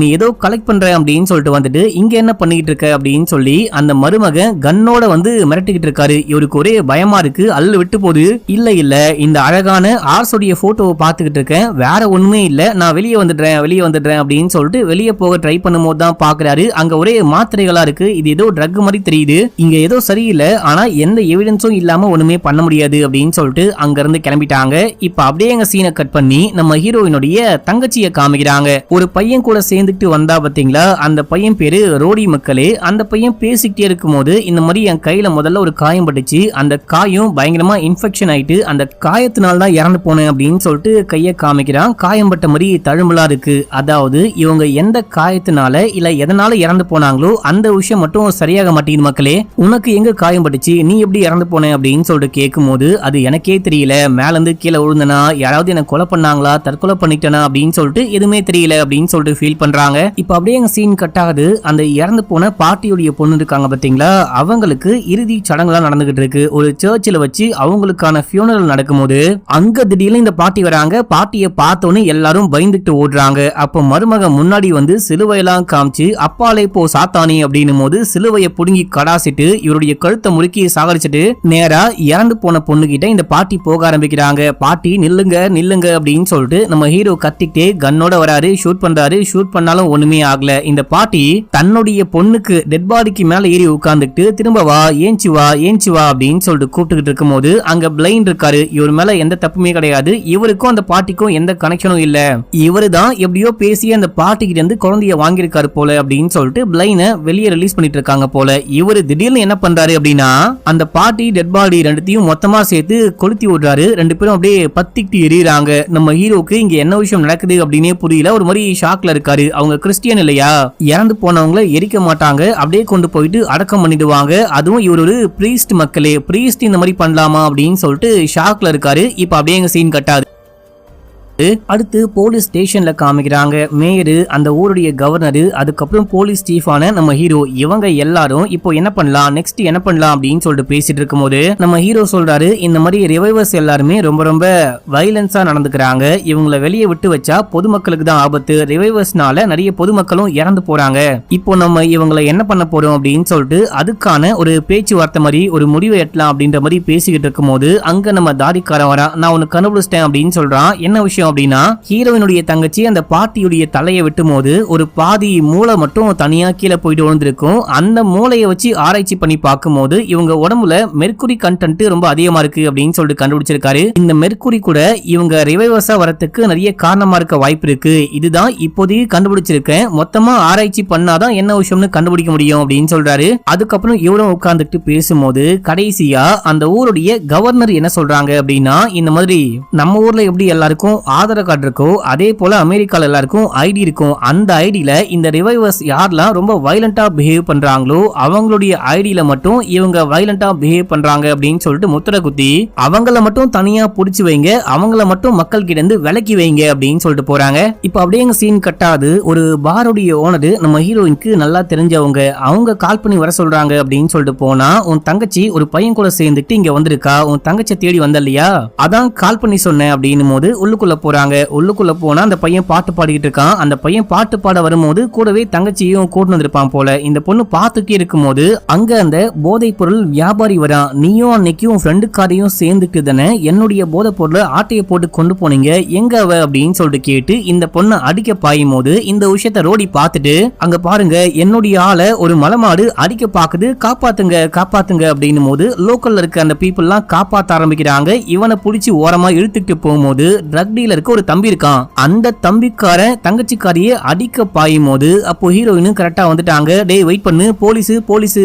நீ ஏதோ கலெக்ட் பண்ற அப்படின்னு சொல்லிட்டு வந்துட்டு இங்க என்ன பண்ணிட்டு இருக்க அப்படின்னு சொல்லி அந்த மருமகன் கன்னோட வந்து மிரட்டிக்கிட்டு இருக்காரு. இவருக்கு ஒரே பயமா இருக்கு, அல்லு விட்டு போகுது. இல்ல இந்த அழகான ஆர்ஸோடைய போட்டோவை பார்த்துக்கிட்டு இருக்கேன், வேற ஒண்ணுமே இல்ல, நான் வெளியே வந்துடுறேன் அப்படின்னு சொல்லிட்டு வெளியே போக ட்ரை பண்ணும்போது தான் பாக்குறாரு அங்க ஒரே மாத்திரைகளா இருக்கு. இது ஏதோ ட்ரக் மாதிரி தெரியுது, இங்க ஏதோ சரியில்லை, ஆனா எந்த எவிடன்ஸும் இல்லாம ஒண்ணுமே பண்ண முடியாது அப்படின்னு சொல்லிட்டு அங்க இருந்து கிளம்பிட்டாங்க. இப்ப அப்படியே எங்க சீனை கட் பண்ணி நம்ம ஹீரோயினுடைய தங்கச்சியை காமிக்கிறாங்க. ஒரு பையன் கூட சேர்ந்துட்டு வந்தா பாத்தீங்களா, அந்த பையன் பேரு ரோடி மக்களே. அந்த பையன் பேசிக்கிட்டே இருக்கும் போது இந்த மாதிரி என் கையில முதல்ல ஒரு காயம் பட்டுச்சு, அந்த காயம் பயங்கரமா இன்ஃபெக்ஷன் ஆயிட்டு அந்த காயத்தினால தான் இறந்து போனேன் அப்படின்னு சொல்லிட்டு கைய காமிக்கிறான். காயம் பட்ட மாதிரி தழும்பலா இருக்கு. அதாவது இவங்க எந்த காயத்தினால இல்ல எதனால இறந்து போனாங்களோ அந்த விஷயம் மட்டும் சரியாக மாட்டேங்குது மக்களே. உனக்கு எங்க காயம் பட்டுச்சு, நீ எப்படி இறந்து போன அப்படின்னு சொல்லிட்டு கேட்கும் போது அது எனக்கே தெரியல, மேல இருந்து கீழே விழுந்தனா, யாராவது என்ன கொலை பண்ணாங்களா, தற்கொலை பண்ணிட்டனா அப்படின்னு சொல்லிட்டு எதுவுமே தெரியல அப்படின்னு சொல்லிட்டு ஃபீல் பண்றாங்க. இப்ப அப்படியே எங்க சீன் கட் ஆகுது. அந்த இறந்து போன பாட்டியுடைய பொண்ணு இருக்காங்க பாத்தீங்களா, அவங்களுக்கு இறுதி சடங்குலாம் நடந்துகிட்டு இருக்கு. ஒரு சர்ச்சில் வச்சு அவங்களுக்கான ஃபியூனரல் நடக்கும்போது அங்க திடீர்னு இந்த பாட்டி வராங்க. பாட்டியை பார்த்தோன்னு எல்லாரும் பயந்துட்டு ஓடுறாங்க. அப்ப மருமக முன்னாடி வந்து சிலுவையெல்லாம் காமிச்சு அப்பாலே போ சாத்தானி அப்படின்னும் போது சிலுவையை புடுங்கி கடாசிட்டு இவருடைய கழுத்தை முறுக்கி சாகடிச்சிட்டு நேரா இறந்து போன பொண்ணு கிட்ட இந்த பாட்டி போக ஆரம்பிக்கிறாங்க. பாட்டி நில்லுங்க அப்படின்னு சொல்லிட்டு நம்ம ஹீரோ கத்திக்கிட்டே கன்னோட வராரு, ஷூட் பண்றாரு. ஷூட் பண்ணாலும் ஒண்ணுமே ஆகல. இந்த பாட்டி தன்னுடைய பொண்ணுக்கு டெட் பாடிக்கு மேல ஏறி உட்கார்ந்துட்டு திரும்ப வா ஏஞ்சி வா அப்படின்னு சொல்லிட்டு கூப்பிட்டுக்கிட்டு இருக்கும் போது அங்க பிளைன் இருக்காரு. இவர் மேல எந்த தப்புமே கிடையாது, இவருக்கும் அந்த பாட்டிக்கும் எந்த கனெக்ஷனும் இல்ல, இவரு தான் எப்படியோ பேசி அந்த பாட்டி கிட்ட இருந்து குழந்தைய வாங்கியிருக்காரு போல அப்படின்னு சொல்லிட்டு பிளைனை வெளியே ரிலீஸ் பண்ணிட்டு இருக்காங்க போல. இவரு திடீர்னு என்ன பண்றாரு அப்படின்னா அந்த பாட்டி டெட் பாடி ரெண்டுத்தையும் மொத்தமா சேர்த்து கொளுத்தி விடுறாரு. ரெண்டு பேரும் அப்படியே பத்திக்கிட்டு எரியுறாங்க. நம்ம ஹீரோக்கு இங்க என்ன விஷயம் நடக்குது அப்படின்னே புரியல, ஒரு மாதிரி ஷாக்ல இருக்காரு. அவங்க கிறிஸ்டியன் இல்லையா, இறந்து போனவங்களை எரிக்க மாட்டாங்க, அப்படியே கொண்டு போயிட்டு அடக்கம் பண்ணிடுவாங்க. அதுவும் இவர் ஒரு பிரீஸ்ட் மக்களே, பிரீஸ்ட் இந்த மாதிரி பண்ணலாமா அப்படின்னு சொல்லிட்டு ஷாக்ல இருக்காரு. இப்ப அப்படியே எங்க சீன் கட்டாது. அடுத்து போலீஸ் ஸ்டேஷன்ல காமிக்கிறாங்க. மேயரு, அந்த ஊருடைய கவர்னரு, அதுக்கப்புறம் போலீஸ் சீஃபான நம்ம ஹீரோ, இவங்க எல்லாரும் இப்போ என்ன பண்ணலாம், நெக்ஸ்ட் என்ன பண்ணலாம் அப்படின்னு சொல்லிட்டு பேசிட்டு இருக்கும்போது நம்ம ஹீரோ சொல்றாரு, இந்த மாதிரி ரிவைவர்ஸ் எல்லாருமே ரொம்ப வயலன்ஸா நடந்துக்கிறாங்க, இவங்களை வெளியே விட்டு வச்சா பொதுமக்களுக்கு தான் ஆபத்து, ரிவைவர்ஸ்னால நிறைய பொதுமக்களும் இறந்து போறாங்க, இப்போ நம்ம இவங்களை என்ன பண்ண போறோம் அப்படின்னு சொல்லிட்டு அதுக்கான ஒரு பேச்சுவார்த்தை மாதிரி ஒரு முடிவை எட்டலாம் அப்படின்ற மாதிரி பேசிக்கிட்டு இருக்கும் போது அங்க நம்ம தாடிக்காரன் வரா. நான் உனக்கு கண்டுபிடிச்சிட்டேன் அப்படின்னு சொல்றான். என்ன விஷயம் அப்படின்னா, ஹீரோயினுடைய தங்கச்சி அந்த பாட்டியுடைய தலையை வெட்டும் போது ஒரு பாதி மூளை மட்டும் தனியா கீழே போயிட்டு விழுந்திருக்கும். அந்த மூளையை வச்சு ஆராய்ச்சி பண்ணி பார்க்கும்போது இவங்க உடம்புல மெர்க்குரி கண்டென்ட் ரொம்ப அதிகமா இருக்கு அப்படின்னு சொல்லிட்டு கண்டுபிடிச்சிருக்காரு. இந்த மெர்க்குரி கூட இவங்க ரிவைவர்ஸா வரதுக்கு நிறைய காரணமா இருக்க வாய்ப்பு இருக்கு. இதுதான் இப்போதைக்கு கண்டுபிடிச்சிருக்கேன், மொத்தமா ஆராய்ச்சி பண்ணாதான் என்ன விஷயம்னு கண்டுபிடிக்க முடியும் அப்படின்னு சொல்றாரு. அதுக்கப்புறம் இவரும் உட்கார்ந்துட்டு பேசும்போது கடைசியா அந்த ஊருடைய கவர்னர் என்ன சொல்றாங்க அப்படின்னா, இந்த மாதிரி நம்ம ஊர்ல எப்படி எல்லாருக்கும் ஆதார் கார்டு இருக்கோ அதே போல அமெரிக்கால எல்லாருக்கும் ஐடி இருக்கும். அந்த ஐடியில இந்த ரிவைவர்ஸ் யாரெல்லாம் ரொம்ப வயலண்டா பிஹேவ் பண்றாங்களோ அவங்களுடைய ஐடியில மட்டும் இவங்க வயலண்டா பிஹேவ் பண்றாங்க அப்படின்னு சொல்லிட்டு முத்திரை குத்தி அவங்கள மட்டும் தனியா புடிச்சு வைங்க, அவங்கள மட்டும் மக்கள் கிட்ட இருந்து விலக்கி வைங்க அப்படின்னு சொல்லிட்டு போறாங்க. இப்ப அப்படியே எங்க சீன் கட்டாது. ஒரு பாருடைய ஓனர் நம்ம ஹீரோயினுக்கு நல்லா தெரிஞ்சவங்க, அவங்க கால் பண்ணி வர சொல்றாங்க அப்படின்னு சொல்லிட்டு போனா, உன் தங்கச்சி ஒரு பையன் கூட சேர்ந்துட்டு இங்க வந்திருக்கா, உன் தங்கச்சி தேடி வந்த இல்லையா, அதான் கால் பண்ணி சொன்னேன் அப்படின்னு போது உள்ளுக்குள்ள போறாங்க. உள்ளுக்குள்ள போனா அந்த பையன் பாட்டு பாடிக்கிட்டு இருக்கான். அந்த பையன் பாட்டு பாட வரும்போது கூடவே தங்கச்சியும் கூட்டு வந்திருப்பான் போல. இந்த பொண்ணு பாத்துட்டே இருக்கும்போது அங்க அந்த போதை பொருள் வியாபாரி வரான். நீயும் அன்னைக்கும் ஃப்ரெண்டுக்காரையும் சேர்ந்துட்டு தானே என்னுடைய போதை பொருளை ஆட்டையை போட்டு கொண்டு போனீங்க, எங்க அவ அப்படின்னு சொல்லிட்டு கேட்டு இந்த பொண்ணை அடிக்க பாயும் போது இந்த விஷயத்த ரோடி பார்த்துட்டு, அங்க பாருங்க என்னுடைய ஆளை ஒரு மலமாடு அடிக்க பாக்குது, காப்பாத்துங்க அப்படின்னு போது லோக்கல்ல இருக்க அந்த பீப்புள் எல்லாம் காப்பாத்த ஆரம்பிக்கிறாங்க. இவனை புடிச்சு ஓரமா இழுத்துட்டு போகும்போது ட்ரக் டீலருக்கு ஒரு தம்பி இருக்கான். அந்த தம்பிக்காரன் தங்கச்சிக்காரியே அடிக்க பாயும் போது அப்போ ஹீரோயினும் கரெக்டா வந்துட்டாங்க. டேய் வெயிட் பண்ணு, போலீஸ்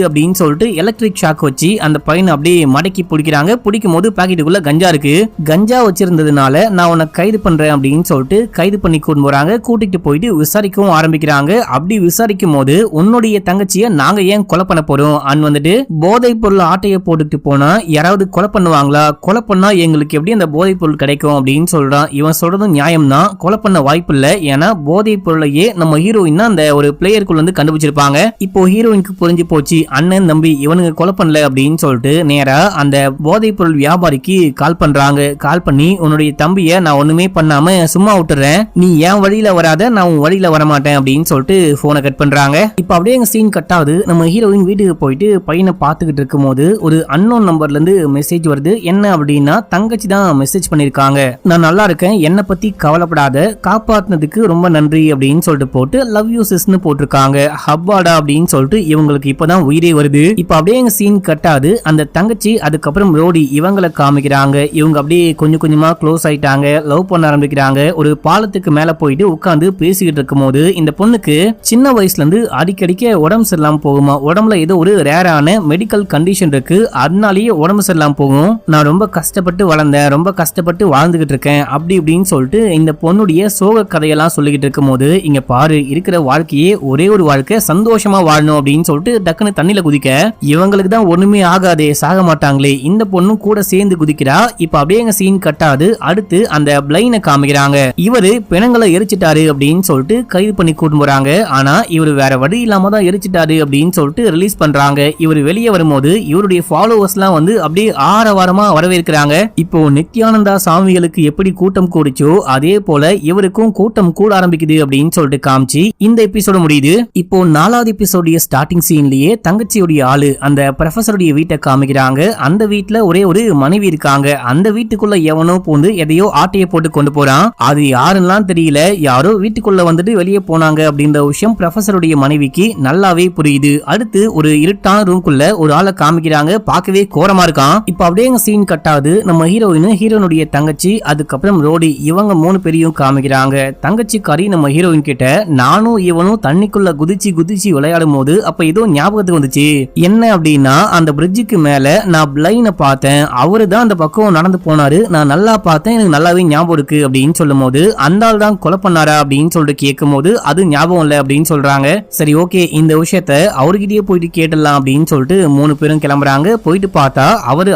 அப்படின்னு சொல்லிட்டு எலக்ட்ரிக் ஷாக் வச்சு அந்த பையனை அப்படியே மடக்கி பிடிக்கிறாங்க. பிடிக்கும் போது பாக்கெட்டுக்குள்ள கஞ்சா இருக்கு. கஞ்சா வச்சிருந்ததுனால நான் உன்னை கைது பண்றேன் அப்படின்னு சொல்லிட்டு கைது பண்ணி கூட்டு போறாங்க. கூட்டிட்டு போயிட்டு விசாரிக்கவும் ஆரம்பிக்கிறாங்க. அப்படி விசாரிக்கும் போது உன்னுடைய தங்கச்சிய நாங்க ஏன் கொலை பண்ண போறோம், வந்துட்டு போதை பொருள் ஆட்டையை போட்டுட்டு போனா யாராவது கொலை பண்ணுவாங்களா, கொலை பண்ணா எங்களுக்கு எப்படி அந்த போதை பொருள் கிடைக்கும் அப்படின்னு சொல்றான். இவன் அவன் சொல்றதும் நியாயம் தான், கொலை பண்ண வாய்ப்பு இல்ல. ஏன்னா போதை பொருளையே நம்ம ஹீரோயின் தான் அந்த ஒரு பிளேயருக்குள்ள வந்து கண்டுபிடிச்சிருப்பாங்க. இப்போ ஹீரோயினுக்கு புரிஞ்சு போச்சு, அண்ணன் தம்பி இவனுக்கு கொலை பண்ணல அப்படின்னு சொல்லிட்டு நேரா அந்த போதை பொருள் வியாபாரிக்கு கால் பண்றாங்க. கால் பண்ணி உன்னுடைய தம்பிய நான் ஒண்ணுமே பண்ணாம சும்மா விட்டுறேன், நீ என் வழியில வராத, நான் உன் வழியில வரமாட்டேன் அப்படின்னு சொல்லிட்டு போனை கட் பண்றாங்க. இப்ப அப்படியே எங்க சீன் கட் ஆகுது. நம்ம ஹீரோயின் வீட்டுக்கு போயிட்டு பையனை பாத்துக்கிட்டு இருக்கும் போது ஒரு அன்னோன் நம்பர்ல இருந்து மெசேஜ் வருது. என்ன அப்படின்னா தங்கச்சி தான் மெசேஜ் பண்ணிருக்காங்க, நான் நல்லா இருக்கேன், என்ன பத்தி கவலைப்படாத, காப்பாத்தினதுக்கு ரொம்ப நன்றி அப்படின்னு சொல்லிட்டு போட்டு லவ் யூ சிஸ்னு போட்டிருக்காங்க. ஹப்பாடா அப்படின்னு சொல்லிட்டு இவங்களுக்கு இப்பதான் உயிரே வருது. இப்ப அப்படியே எங்க சீன் கட் ஆகுது. அந்த தங்கச்சி அதுக்கப்புறம் ரோடி இவங்களை காமிக்கிறாங்க. இவங்க அப்படியே கொஞ்சம் கொஞ்சமா க்ளோஸ் ஆயிட்டாங்க, லவ் பண்ண ஆரம்பிக்கிறாங்க. ஒரு பாலத்துக்கு மேல போயிட்டு உட்காந்து பேசிக்கிட்டு இருக்கும் போது இந்த பொண்ணுக்கு சின்ன வயசுல இருந்து அடிக்கடிக்க உடம்பு சரியில்லாம போகுமா, உடம்புல ஏதோ ஒரு ரேரான மெடிக்கல் கண்டிஷன் இருக்கு, அதனாலேயே உடம்பு சரியில்லாம போகும், நான் ரொம்ப கஷ்டப்பட்டு வளர்ந்தேன், ரொம்ப கஷ்டப்பட்டு வாழ்ந்துகிட்டு இருக்கேன் அப்படி இப்படின்னு சொல்லிட்டு இந்த பொண்ணுடைய சோக கதையெல்லாம் சொல்லிக்கிட்டு இருக்கும் போது இங்க பாரு, இருக்கிற வாழ்க்கையே ஒரே ஒரு வாழ்க்கை, சந்தோஷமா வாழணும் அப்படின்னு சொல்லிட்டு டக்குன்னு தண்ணியில குதிக்க இவங்களுக்கு தான் ஒண்ணுமே ஆகாதே, சாக மாட்டாங்களே, இந்த பொண்ணும் கூட சேர்ந்து குதிக்கிறா. இப்ப அப்படியே எங்க சீன் கட்டாது. அடுத்து அந்த பிளைனை காமிக்கிறாங்க. இவரு பிணங்களை எரிச்சிட்டாரு அப்படின்னு சொல்லிட்டு கைது பண்ணி கூட்டு போறாங்க. ஆனா இவரு வேற வழி இல்லாம தான் எரிச்சிட்டாரு அப்படின்னு சொல்லிட்டு ரிலீஸ் பண்றாங்க. இவரு வெளியே வரும்போது இவருடைய ஃபாலோவர்ஸ் எல்லாம் வந்து அப்படியே ஆரவாரமா வரவேற்கிறாங்க. இப்போ நித்யானந்தா சாமிகளுக்கு எப்படி கூட்டம் கூடிச்சோ அதே போல இவருக்கும் கூட்டம் கூட ஆரம்பிக்குது அப்படின்னு சொல்லிட்டு காமிச்சு இந்த எபிசோட முடியுது. இப்போ 4வது எபிசோடைய ஸ்டார்டிங் சீன்லயே தங்கச்சியுடைய ஆளு அந்த ப்ரொஃபசருடைய வீட்டை காமிக்கிறாங்க. அந்த வீட்டுல ஒரே ஒரு மனைவி இருக்காங்க. அந்த வீட்டுக்குள்ள எவனோ பூந்து எதையோ ஆட்டையை போட்டு கொண்டு போறான். அது யாருன்னெல்லாம் தெரியல, யாரோ வீட்டுக்குள்ள வந்துட்டு வெளியே போனாங்க அப்படின்ற விஷயம் ப்ரொஃபசருடைய மனைவிக்கு நல்லாவே புரியுது. அடுத்து ஒரு இருட்டான ரூம்குள்ள ஒரு ஆளை காமிக்கிறாங்க, பார்க்கவே கோரமா இருக்கான். இப்ப அப்படியே சீன் கட்டாது. நம்ம ஹீரோயினுடைய தங்கச்சி அதுக்கப்புறம் ரோடி இவங்க 3 பேரையும் காமிக்கிறாங்க. தங்கச்சிக்காரி நம்ம ஹீரோயின் கிட்ட நானும் இவனும் தண்ணிக்குள்ள குதிச்சு குதிச்சு விளையாடும் போது அப்ப ஏதோ ஞாபகத்துக்கு வந்துச்சு. என்ன அப்படின்னா அந்த பிரிட்ஜுக்கு மேல நான் பிளைனை பார்த்தேன், அவரு தான் அந்த பக்கம் நடந்து போனாரு, நான் நல்லா பார்த்தேன், எனக்கு நல்லாவே ஞாபகம் இருக்கு அப்படின்னு சொல்லும் போது அந்த ஆள் தான் கொலை பண்ணாரா அப்படின்னு சொல்லிட்டு கேட்கும் போது அது ஞாபகம் இல்ல அப்படின்னு சொல்றாங்க. சரி ஓகே, இந்த விஷயத்த அவர்கிட்டயே போயிட்டு கேட்டலாம் அப்படின்னு சொல்லிட்டு 3 பேரும் கிளம்புறாங்க. போயிட்டு பார்த்தா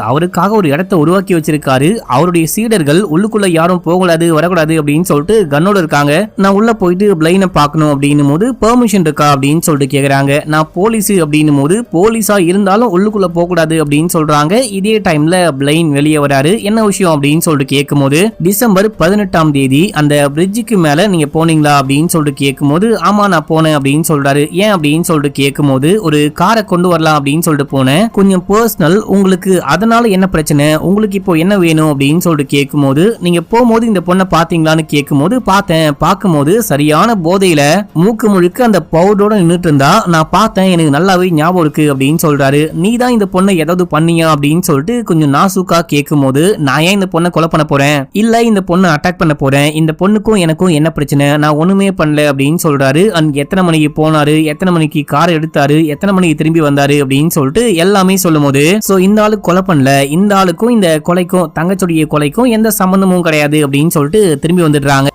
அவருக்காக ஒரு இடத்தை உருவாக்கி வச்சிருக்காரு. அவருடைய சீடர்கள் உள்ளுக்குள்ள யாரும் போகக்கூடாது வரக்கூடாது அப்படின்னு சொல்லிட்டு கன்னோட இருக்காங்க. நான் உள்ள போயிட்டு பிளைனை பார்க்கணும் அப்படின்னும் போது பெர்மிஷன் இருக்கா அப்படின்னு சொல்லிட்டு கேக்குறாங்க. நான் போலீஸ் அப்படின்னும் போது போலீஸா இருந்தாலும் உள்ளுக்குள்ள போக கூடாது அப்படின்னு சொல்றாங்க. இதே டைம்ல பிளைன் வெளியே வராரு. என்ன விஷயம் அப்படின்னு சொல்லிட்டு கேட்கும் போது டிசம்பர் 18ஆம் தேதி அந்த பிரிட்ஜுக்கு மேல நீங்க போனீங்களா அப்படின்னு சொல்லிட்டு கேட்கும் போது ஆமா நான் போனேன் அப்படின்னு சொல்றாரு. ஏன் அப்படின்னு சொல்லிட்டு கேட்கும் போது ஒரு காரை கொண்டு வரலாம் அப்படின்னு சொல்லிட்டு போனேன், கொஞ்சம் பர்சனல், உங்களுக்கு அதனால என்ன பிரச்சனை, உங்களுக்கு இப்போ என்ன வேணும் அப்படின்னு சொல்லிட்டு கேட்கும் போது நீங்க போகும்போது இந்த பொண்ணை பாத்தீங்களான்னு கேட்கும் போது பார்த்தேன், பார்க்கும்போது சரியான போதையில மூக்கு முழுக்க அந்த பவுடரோட நின்றுட்டு இருந்தா நான் பார்த்தேன், எனக்கு நல்லாவே ஞாபகம் இருக்கு அப்படின்னு சொல்றாரு. நீ தான் இந்த பொண்ணை ஏதாவது பண்ணியா அப்படின்னு சொல்லிட்டு கொஞ்சம் நாசூக்கா கேட்கும் போது நான் ஏன் இந்த பொண்ணை கொலை பண்ண போறேன், இல்ல இந்த பொண்ணை அட்டாக் பண்ண போறேன், இந்த பொண்ணுக்கும் எனக்கும் என்ன பிரச்சனை, நான் ஒண்ணுமே பண்ணல அப்படின்னு சொல்றாரு. அண்ட் எத்தனை மணிக்கு போனாரு, எத்தனை மணிக்கு கார் எடுத்தாரு, எத்தனை மணிக்கு திரும்பி வந்தாரு அப்படின்னு சொல்லிட்டு எல்லாமே சொல்லும் போது சோ இந்த ஆளு கொலை பண்ணல, இந்த ஆளுக்கும் இந்த கொலைக்கும் தங்கச்சுடைய கொலைக்கும் எந்த சம்பந்தமும் கிடையாது அப்படின்னு சொல்லிட்டு திரும்பி வந்துடுறாங்க.